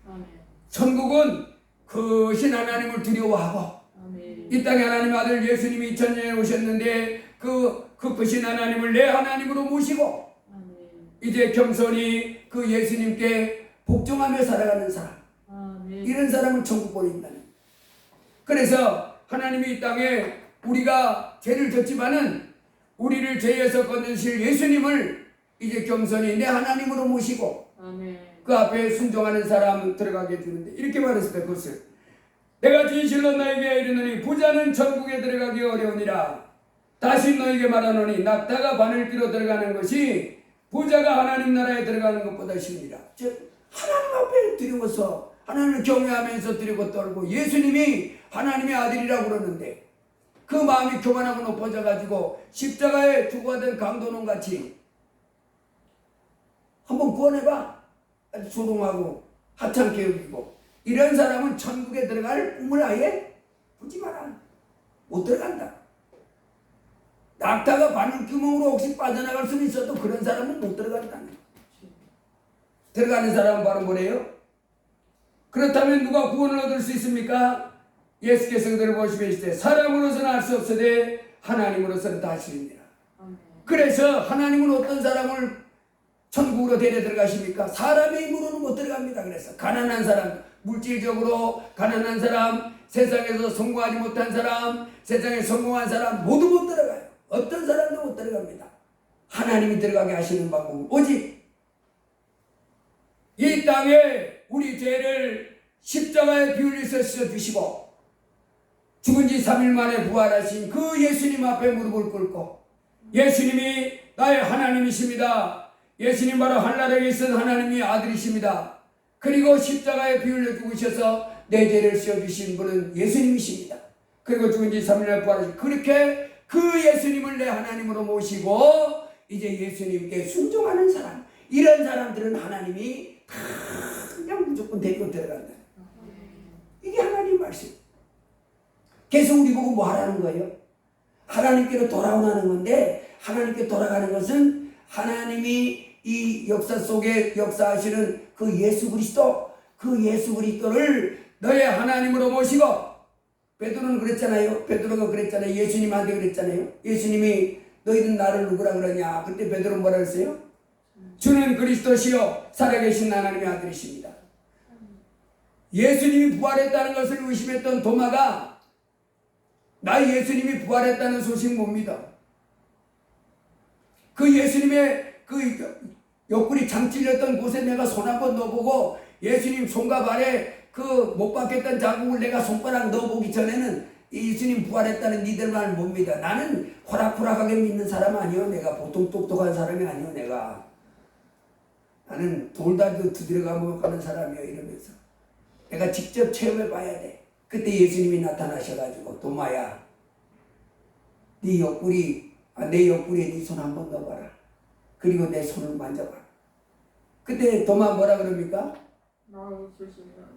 아멘. 천국은 크신 하나님을 두려워하고 아멘. 이 땅에 하나님의 아들 예수님이 2000년에 오셨는데 그 크신 하나님을 내 하나님으로 모시고 아멘. 이제 겸손히 그 예수님께 복종하며 살아가는 사람. 아멘. 이런 사람은 천국 보낸다는. 그래서 하나님이 이 땅에 우리가 죄를 졌지만은 우리를 죄에서 건져주실 예수님을 이제 겸손히 내 하나님으로 모시고 아멘. 그 앞에 순종하는 사람 들어가게 해주는데 이렇게 말했습니다. 그것을 내가 진실로 너에게 이르노니 부자는 천국에 들어가기 어려우니라. 다시 너에게 말하노니 낙타가 바늘귀로 들어가는 것이 부자가 하나님 나라에 들어가는 것보다 쉬우니라. 즉 하나님 앞에 드리고서 하나님을 경외하면서 드리고 떨고 예수님이 하나님의 아들이라고 그러는데 그 마음이 교만하고 높아져 가지고 십자가에 죽어가던 강도놈 같이 한번 구원해봐. 아주 조롱하고 하찮게 여기고 이런 사람은 천국에 들어갈 꿈을 아예 꾸지 마라. 못 들어간다. 낙타가 바늘구멍으로 혹시 빠져나갈 수는 있어도 그런 사람은 못 들어간다는. 들어가는 사람은 바로 뭐래요? 그렇다면 누가 구원을 얻을 수 있습니까? 예수께서 그들을 보시며 이르시되 사람으로서는 알 수 없으되 하나님으로서는 다 아시느니라. 그래서 하나님은 어떤 사람을 천국으로 데려 들어가십니까? 사람의 힘으로는 못 들어갑니다. 그래서 가난한 사람, 물질적으로 가난한 사람, 세상에서 성공하지 못한 사람, 세상에 성공한 사람 모두 못 들어가요. 어떤 사람도 못 들어갑니다. 하나님이 들어가게 하시는 방법은 오직 이 땅에 우리 죄를 십자가에 피 흘려서 씻어주시고 죽은 지 3일 만에 부활하신 그 예수님 앞에 무릎을 꿇고 예수님이 나의 하나님이십니다. 예수님 바로 하늘나라에 있는 하나님의 아들이십니다. 그리고 십자가에 피 흘려 죽으셔서 내 죄를 씌워주신 분은 예수님이십니다. 그리고 죽은 지 3일 만에 부활하신 그렇게 그 예수님을 내 하나님으로 모시고 이제 예수님께 순종하는 사람, 이런 사람들은 하나님이 다 그냥 무조건 데리고 들어간다. 이게 하나님 말씀. 계속 우리 보고 뭐 하라는 거예요? 하나님께로 돌아오라는 건데 하나님께 돌아가는 것은 하나님이 이 역사 속에 역사하시는 그 예수 그리스도를 너의 하나님으로 모시고 베드로는 그랬잖아요. 베드로가 그랬잖아요. 예수님한테 그랬잖아요. 예수님이 너희는 나를 누구라 그러냐. 그때 베드로는 뭐라 그랬어요? 주는 그리스도시요 살아계신 하나님의 아들이십니다. 예수님이 부활했다는 것을 의심했던 도마가 나 예수님이 부활했다는 소식 못 믿어. 그 예수님의 그 옆구리 장 찔렸던 곳에 내가 손 한번 넣어보고 예수님 손과 발에 그 못 박혔던 자국을 내가 손가락 넣어보기 전에는 예수님 부활했다는 니들 말 못 믿어. 나는 호락호락하게 믿는 사람 아니요. 내가 보통 똑똑한 사람이 아니요. 나는 돌다리도 두드려가며 가는 사람이요. 이러면서 내가 직접 체험해 봐야 돼. 그때 예수님이 나타나셔가지고 도마야 내 옆구리에 네 손 한번 넣어봐라. 그리고 내 손을 만져봐라. 그때 도마 뭐라 그럽니까?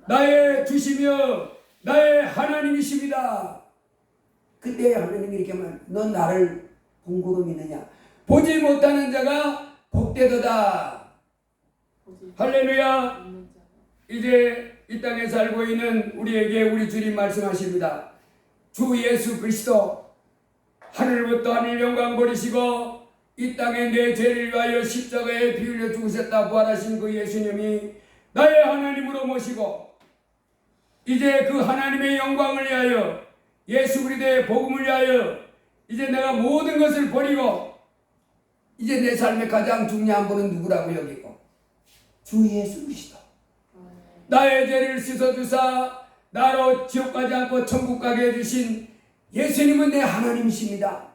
나의 주시며 나의 하나님이십니다. 그때 하나님이 이렇게 말, 넌 나를 본고로 믿느냐? 보지 못하는 자가 복되도다. 할렐루야. 이제 이 땅에 살고 있는 우리에게 우리 주님 말씀하십니다. 주 예수 그리스도 하늘부터 하늘 영광 버리시고 이 땅에 내 죄를 위하여 십자가에 피 흘려 죽으셨다 부활하신 그 예수님이 나의 하나님으로 모시고 이제 그 하나님의 영광을 위하여 예수 그리스도의 복음을 위하여 이제 내가 모든 것을 버리고 이제 내 삶의 가장 중요한 분은 누구라고 여기고 주 예수 그리스도 나의 죄를 씻어주사 나로 지옥 가지 않고 천국 가게 해주신 예수님은 내 하나님이십니다.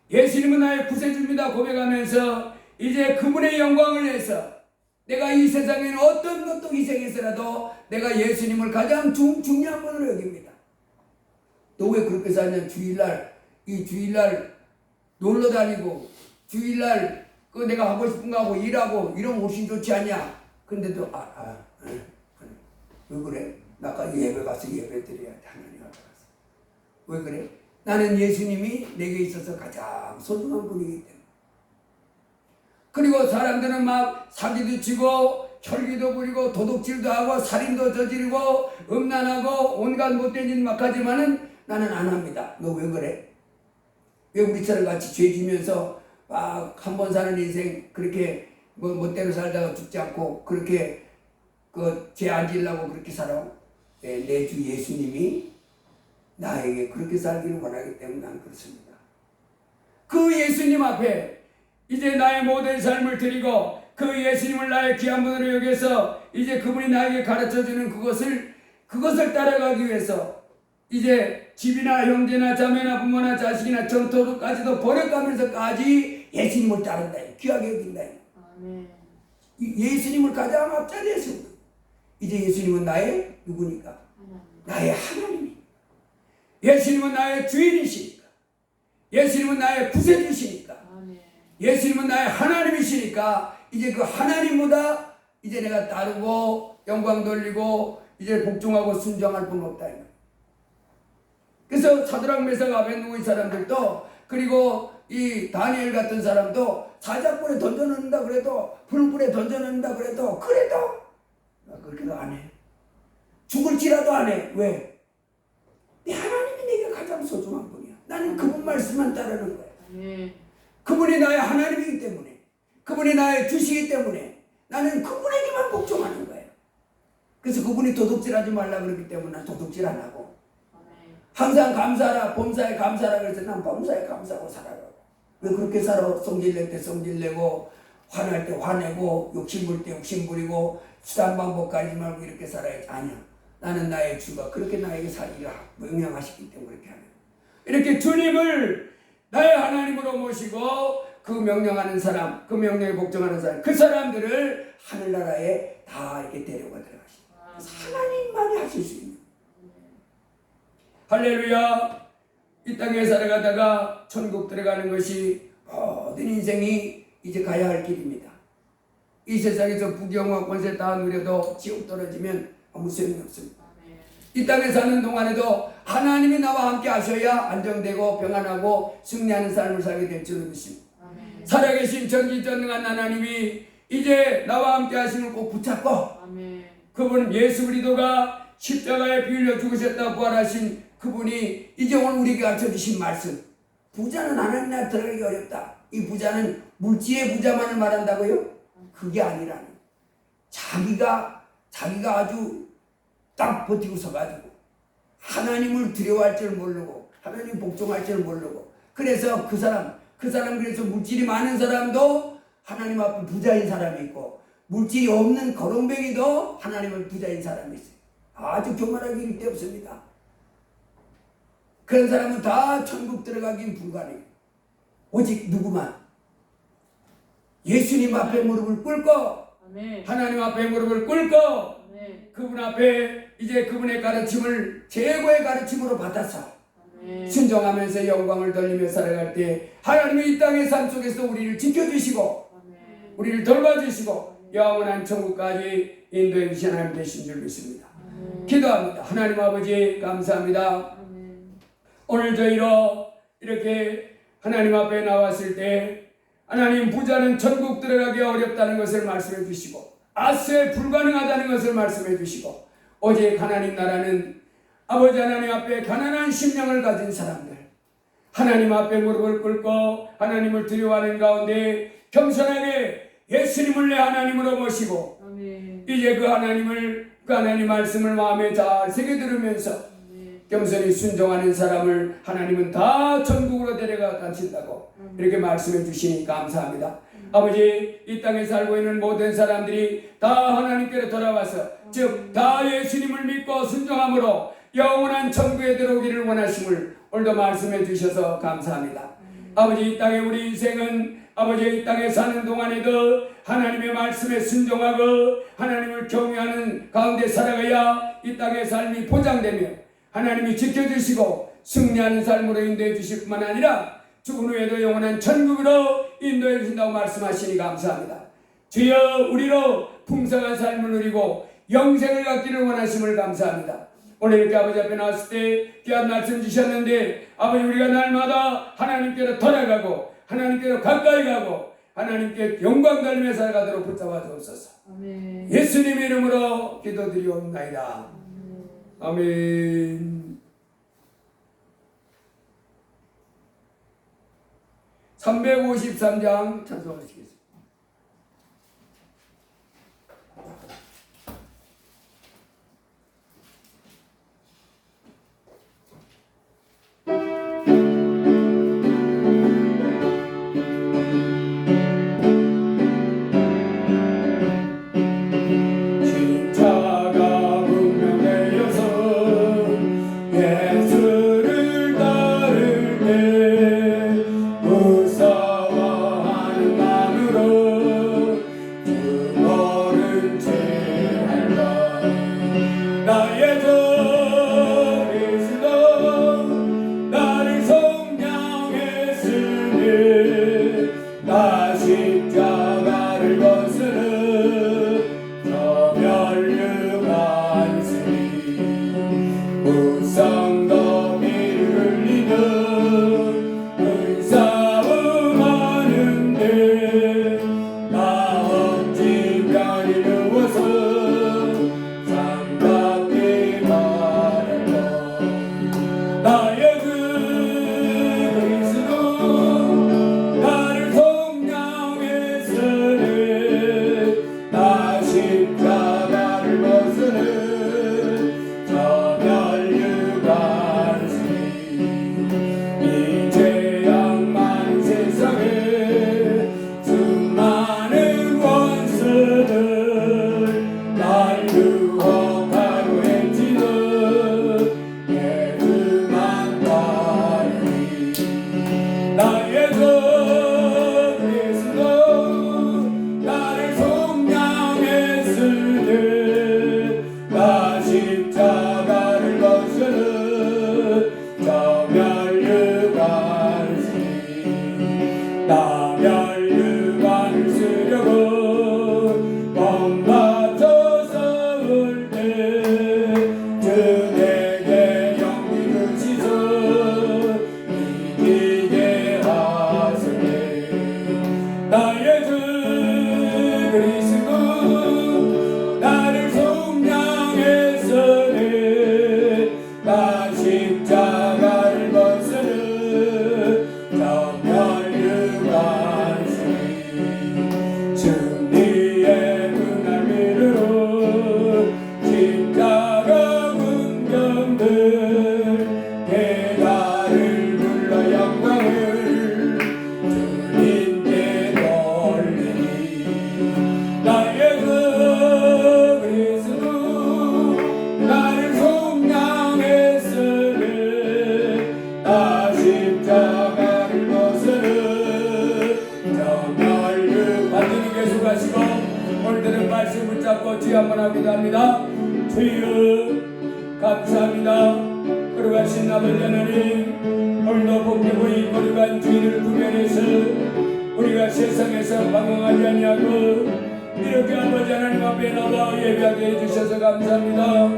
예수님은 나의 구세주입니다 고백하면서 이제 그분의 영광을 위해서 내가 이 세상에는 어떤 것도 희생해서라도 내가 예수님을 가장 중요한 분으로 여깁니다. 너 왜 그렇게 사냐? 주일날 놀러 다니고 주일날 그 내가 하고 싶은 거 하고 일하고 이러면 훨씬 좋지 않냐? 근데도 왜 그래? 나까지 예배 가서 예배 드려야 돼. 하나님 앞에 가서. 왜 그래? 나는 예수님이 내게 있어서 가장 소중한 분이기 때문에. 그리고 사람들은 막 사기도 치고 혈기도 부리고 도둑질도 하고 살인도 저지르고 음란하고 온갖 못된 일 막 하지만은 나는 안 합니다. 너 왜 그래? 왜 우리처럼 같이 죄 지면서 막 한 번 사는 인생 그렇게 뭐 멋대로 살다가 죽지 않고 그렇게 그 죄 안 지으려고 그렇게 살아? 내 주 예수님이 나에게 그렇게 살기를 원하기 때문에 난 그렇습니다. 그 예수님 앞에 이제 나의 모든 삶을 드리고 그 예수님을 나의 귀한 분으로 여겨서 이제 그분이 나에게 가르쳐주는 그것을 따라가기 위해서 이제 집이나 형제나 자매나 부모나 자식이나 전토까지도 버려가면서까지 예수님을 따른다. 귀하게 여긴다. 아멘. 예수님을 가장 앞자리에서 이제 예수님은 나의 누구니까? 나의 하나님이니까. 예수님은 나의 주인이시니까. 예수님은 나의 구세주시니까. 아멘. 예수님은 나의 하나님이시니까 이제 그 하나님보다 이제 내가 따르고 영광 돌리고 이제 복종하고 순종할 분 없다. 그래서 사드락 메삭 아벤노고 이 사람들도 그리고 이 다니엘 같은 사람도 사자불에 던져넣는다 그래도 불불에 던져넣는다 그래도 그렇게도 안 해. 죽을지라도 안 해. 왜? 내 하나님이 내게 가장 소중한 분이야. 나는 그분 말씀만 따르는 거야. 아멘. 그분이 나의 하나님이기 때문에 그분이 나의 주시기 때문에 나는 그분에게만 복종하는 거예요. 그래서 그분이 도둑질하지 말라 그러기 때문에 난 도둑질 안 하고 항상 감사하라 범사에 감사하라 그래서 난 범사에 감사하고 살아가고 왜 그렇게 살아? 성질낼 때 성질내고 화날 때 화내고 욕심부릴 때 욕심부리고 수단방법 가리지 말고 이렇게 살아야지. 아니야. 나는 나의 주가 그렇게 나에게 살기가 명령하시기 때문에 그렇게 하는 거야. 이렇게 주님을 나의 하나님으로 모시고 그 명령하는 사람, 그 명령에 복종하는 사람, 그 사람들을 하늘나라에 다 이렇게 데려가 들어가시고 하나님만이 하실 수 있는. 할렐루야. 이 땅에 살아가다가 천국 들어가는 것이 모든 인생이 이제 가야 할 길입니다. 이 세상에서 부귀영화 권세 다 누려도 지옥 떨어지면 아무 소용이 없습니다. 이 땅에 사는 동안에도 하나님이 나와 함께 하셔야 안정되고 평안하고 승리하는 삶을 살게 될 줄 믿습니다. 살아계신 전지전능한 하나님이 이제 나와 함께 하시는 꼭 붙잡고 그분 예수 그리스도가 십자가에 피 흘려 죽으셨다 부활하신 그분이 이제 오늘 우리에게 가르쳐주신 말씀, 부자는 하나님 나라 들어가기 어렵다. 이 부자는 물질의 부자만을 말한다고요? 그게 아니라 자기가 아주 딱 버티고 서가지고 하나님을 두려워할 줄 모르고 하나님 복종할 줄 모르고 그래서 그 사람 그래서 물질이 많은 사람도 하나님 앞에 부자인 사람이 있고 물질이 없는 거렁뱅이도 하나님을 부자인 사람이 있어요. 아주 교만하기 일대 없습니다. 그런 사람은 다 천국 들어가긴 불가능해요. 오직 누구만 예수님 앞에 무릎을 꿇고 하나님 앞에 무릎을 꿇고 그분 앞에 이제 그분의 가르침을 최고의 가르침으로 받아서 순종하면서 영광을 돌리며 살아갈 때 하나님이 이 땅의 삶 속에서 우리를 지켜주시고 우리를 돌봐주시고 영원한 천국까지 인도해 주신 하나님 되신 줄 믿습니다. 기도합니다. 하나님 아버지 감사합니다. 오늘 저희로 이렇게 하나님 앞에 나왔을 때 하나님 부자는 천국 들어가기 어렵다는 것을 말씀해 주시고 아스에 불가능하다는 것을 말씀해 주시고 오직 하나님 나라는 아버지 하나님 앞에 가난한 심령을 가진 사람들, 하나님 앞에 무릎을 꿇고 하나님을 두려워하는 가운데 겸손하게 예수님을 내 하나님으로 모시고 아멘. 이제 그 하나님 말씀을 마음에 잘 새겨 들으면서 겸손히 순종하는 사람을 하나님은 다 천국으로 데려가 가신다고 이렇게 말씀해 주시니 감사합니다. 아버지, 이 땅에 살고 있는 모든 사람들이 다 하나님께로 돌아와서 즉 다 예수님을 믿고 순종함으로 영원한 천국에 들어오기를 원하심을 오늘도 말씀해 주셔서 감사합니다. 아버지, 이 땅에 우리 인생은 아버지 이 땅에 사는 동안에도 하나님의 말씀에 순종하고 하나님을 경외하는 가운데 살아가야 이 땅의 삶이 보장되며 하나님이 지켜주시고 승리하는 삶으로 인도해 주실 뿐만 아니라 죽은 후에도 영원한 천국으로 인도해 주신다고 말씀하시니 감사합니다. 주여, 우리로 풍성한 삶을 누리고 영생을 갖기를 원하심을 감사합니다. 오늘 이렇게 아버지 앞에 나왔을 때 귀한 말씀 주셨는데 아버지, 우리가 날마다 하나님께로 돌아가고 하나님께로 가까이 가고 하나님께 영광 돌리며 살아가도록 붙잡아 주옵소서. 아멘. 예수님의 이름으로 기도드리옵나이다. 아멘. 353장 찬송하시겠습니다. 주여 감사합니다. 걸어가신 아버지 하나님, 오늘도 복되고 이 거룩한 주일을 구별해서 우리가 세상에서 방황하지 아니하고 이렇게 아버지 하나님 앞에 나와 예배하게 해주셔서 감사합니다.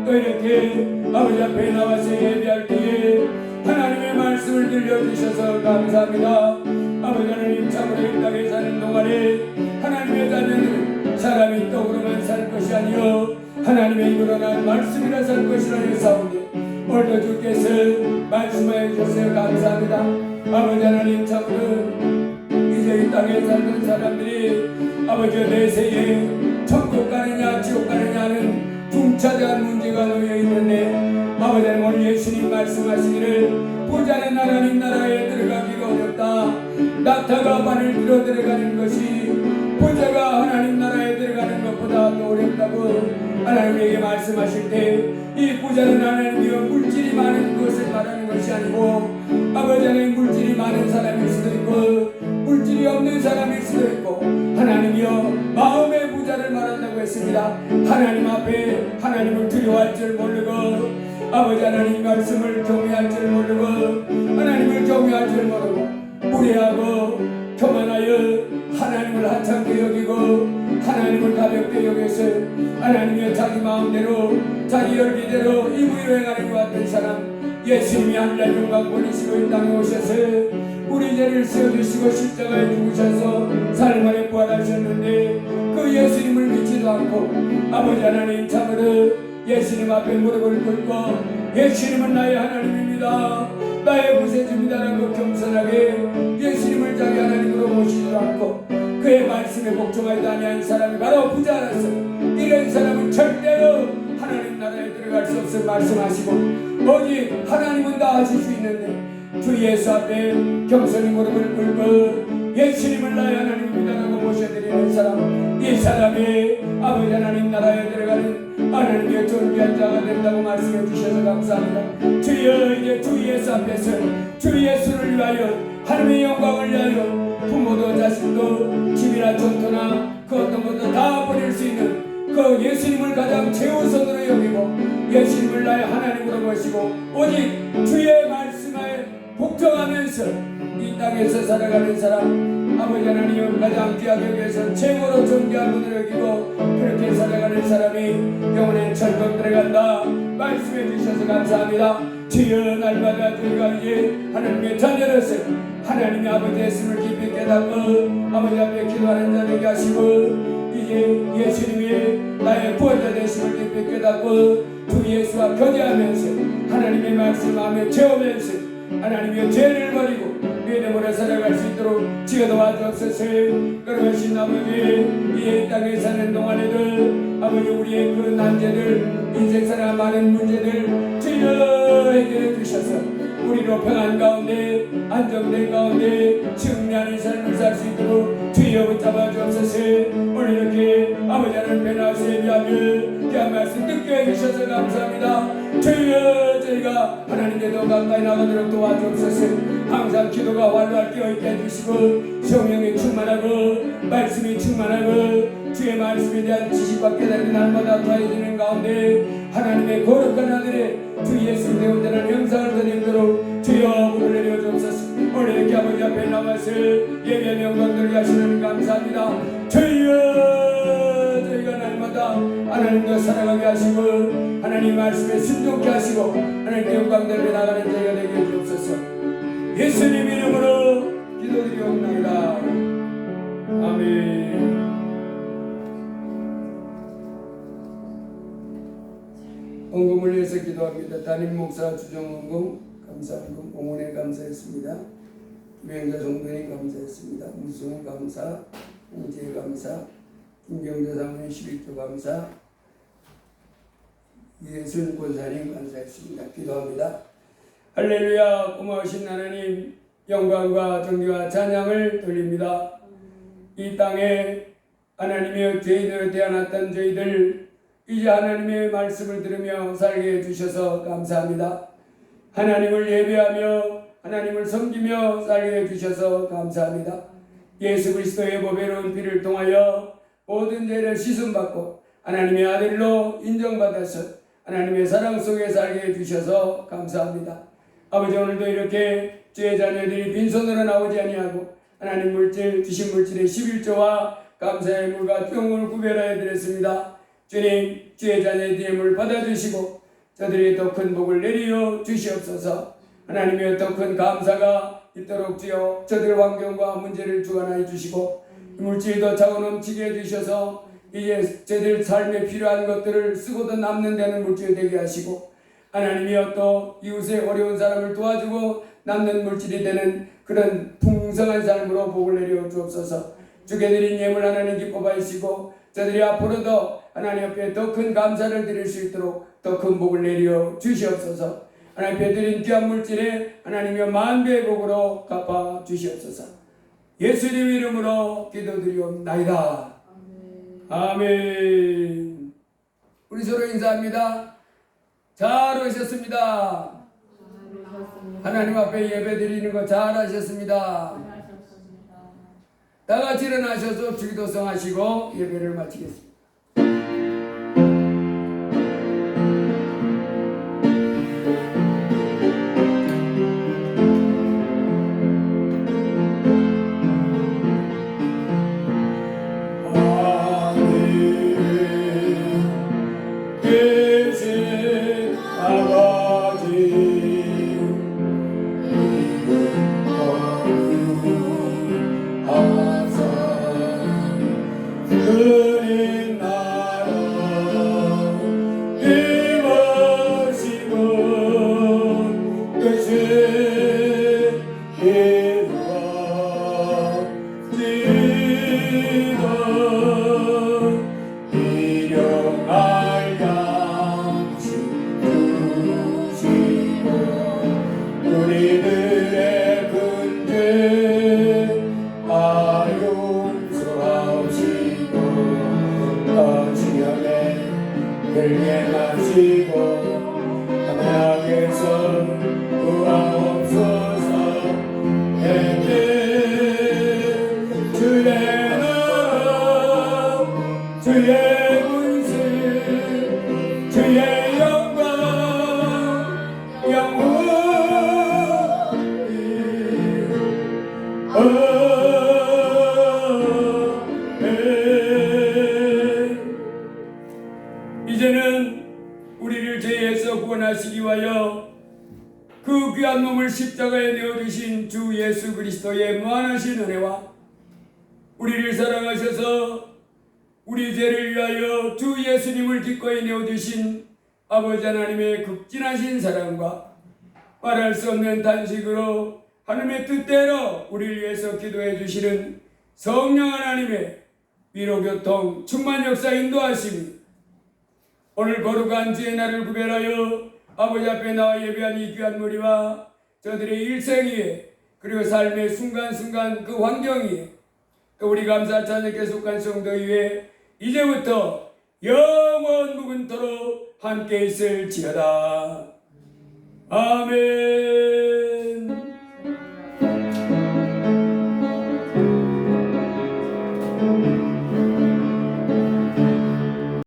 또 이렇게 아버지 앞에 나와서 예배할 때에 하나님의 말씀을 들려주셔서 감사합니다. 아버지 하나님, 참으로 이 땅에 사는 동안에 하나님의 자녀는 사람이 떡으로만 살 것이 아니요 하나님의 일어난 말씀이라 살 것이라 여사오니 오늘도 주께서 말씀하여 주셔서 감사합니다. 아버지 하나님, 참으로 이제 이 땅에 살던 사람들이 아버지 내세에 천국 가느냐 지옥 가느냐는 중차대한 문제가 놓여 있는데 아버지 하나님, 오늘 예수님 말씀하시기를 부자는 하나님 나라에 들어가기가 어렵다. 낙타가 바늘 들어 들어가는 것이 부자가 하나님 나라에 들어가는 것보다 더 어렵다고 하나님에게 말씀하실 때 이 부자는 하나님이여 물질이 많은 것을 말하는 것이 아니고 아버지 하나님, 물질이 많은 사람일 수도 있고 물질이 없는 사람일 수도 있고 하나님이여 마음의 부자를 말한다고 했습니다. 하나님 앞에 하나님을 두려워할 줄 모르고 아버지 하나님 말씀을 경외할 줄 모르고 하나님을 경외할 줄 모르고 무례하고 교만하여 하나님을 하찮게 여기고 하나님을 가볍게 여겨서 하나님의 자기 마음대로 자기 열기대로 이무로 행하는 것 같은 사람, 예수님이 하늘날 영광 보내시고 이 땅에 오셔서 우리 죄를 씌워주시고 십자가에 죽으셔서 사흘 만에 부활하셨는데 그 예수님을 믿지도 않고 아버지 하나님, 참으로 예수님 앞에 무릎을 꿇고 예수님은 나의 하나님입니다, 나의 구세주입니다라고 겸손하게 예수님을 자기 하나님으로 모시지도 않고 그의 말씀에 복종하지 아니한 사람이 바로 부자라서 이런 사람은 절대로 하나님 나라에 들어갈 수 없을 말씀하시고 오직 하나님은 다 하실 수 있는데 주 예수 앞에 겸손히 무릎을 꿇고 예수님을 나의 하나님입니다라고 모셔드리는 사람, 이 사람이 아버지 하나님 나라에 들어가는 하나님의 존귀한 자가 된다고 말씀해 주셔서 감사합니다. 주여, 이제 주 예수 앞에서 주 예수를 위하여 하나님의 영광을 위하여 부모도 자식도 집이나 전토나 그 어떤 것도 다 버릴 수 있는 그 예수님을 가장 최우선으로 여기고 예수님을 나의 하나님으로 모시고 오직 주의 말씀에 복종하면서 이 땅에서 살아가는 사람, 아버지 하나님을 가장 귀하게 여겨서 최고로 존귀한 분으로 여기고 그렇게 살아가는 사람이 영원한 천국 들어간다 말씀해 주셔서 감사합니다. 주여, 날마다 저희가 이제 하나님의 자녀로서 하나님의 아버지의 말씀을 깊이 깨닫고 아버지 앞에 기도하는 자 되게 하시고 이제 예수님이 나의 구원자 되심을 깊이 깨닫고 주 예수와 교제하면서 하나님의 말씀 마음에 채우면서 하나님의 죄를 버리고 믿음으로 살아갈 수 있도록 지어 도와주옵소서. 그러신 아버지, 이 땅에 사는 동안에도 아버지 우리의 그 난제들, 인생 살아 많은 문제들 주여 해결해 주셔서 우리로 평안 가운데 안정된 가운데 승리하는 삶을 살 수 있도록 주여 붙잡아 주옵소서. 오늘 이렇게 아버지 하나님 변화하시며 예비하며 귀한 말씀 듣게 해주셔서 감사합니다. 주여, 저희가 하나님께 더 가까이 나가도록 도와주옵소서. 항상 기도가 활발하게 깨어있게 해주시고 성령이 충만하고 말씀이 충만하고 주의 말씀에 대한 지식과 깨달음이 날마다 더해지는 가운데 하나님의 거룩한 아들의 주 예수님의 온전한 형상을 드리도록 주여 불을 내려주옵소서. 오늘 이렇게 아버지 앞에 나와서 예배의 영광들을 하시는 감사합니다. 주여, 저희가 날마다 하나님과 살아가게 하시고 하나님 말씀에 순종케 하시고 하나님의 영광들을 나가는 저희가 되게 해주옵소서. 예수님 이름으로 기도드리옵나이다. 아멘. 헌금을 위해서 기도합니다. 담임 목사 주정헌금 감사헌금 공헌에 감사했습니다. 김영자 성도님 감사했습니다. 무승 감사, 홍재 감사, 김경자 사모님 11조 감사, 이예순 권사님 감사했습니다. 기도합니다. 할렐루야. 고마우신 하나님, 영광과 존귀와 찬양을 돌립니다. 이 땅에 하나님의 죄인으로 태어났던 저희들 이제 하나님의 말씀을 들으며 살게 해주셔서 감사합니다. 하나님을 예배하며 하나님을 섬기며 살게 해주셔서 감사합니다. 예수 그리스도의 보배로운 피를 통하여 모든 죄를 씻음받고 하나님의 아들로 인정받아서 하나님의 사랑 속에 살게 해주셔서 감사합니다. 아버지, 오늘도 이렇게 주의 자녀들이 빈손으로 나오지 아니하고 하나님 물질, 주신 물질의 11조와 감사의 물과 뿅을 구별하여 드렸습니다. 주님, 주의 자녀의 힘을 받아주시고 저들에게 더 큰 복을 내리어 주시옵소서. 하나님의 더 큰 감사가 있도록 주여 저들 환경과 문제를 주관하여 주시고 물질도 차고 넘치게 해주셔서 이제 저들 삶에 필요한 것들을 쓰고도 남는 데는 물질 되게 하시고 하나님이여 또 이웃의 어려운 사람을 도와주고 남는 물질이 되는 그런 풍성한 삶으로 복을 내려 주옵소서. 주께 드린 예물 하나님 기뻐 받으시고 저들이 앞으로도 하나님 앞에 더 큰 감사를 드릴 수 있도록 더 큰 복을 내려 주시옵소서. 하나님 앞에 드린 귀한 물질에 하나님의 만배의 복으로 갚아 주시옵소서. 예수님 이름으로 기도드리옵나이다. 아멘. 우리 서로 인사합니다. 잘 오셨습니다. 하나님 앞에 예배 드리는 거 잘 하셨습니다. 다 같이 일어나셔서 주기도성 하시고 예배를 마치겠습니다. 이제는 우리를 죄에서 구원하시기 위하여 그 귀한 몸을 십자가에 내어주신 주 예수 그리스도의 무한하신 은혜와 우리를 사랑하셔서 우리 죄를 위하여 주 예수님을 기꺼이 내어주신 아버지 하나님의 극진하신 사랑과 말할 수 없는 단식으로 하나님의 뜻대로 우리를 위해서 기도해 주시는 성령 하나님의 위로교통 충만 역사 인도하심이 오늘 거룩한 주의 날을 구별하여 아버지 앞에 나와 예배한 이 귀한 무리와 저들의 일생 위에 그리고 삶의 순간순간 그 환경 위에 또 우리 감사 찬양께 속한 성도 위에 이제부터 영원 무근토록 함께 있을지어다. 아멘.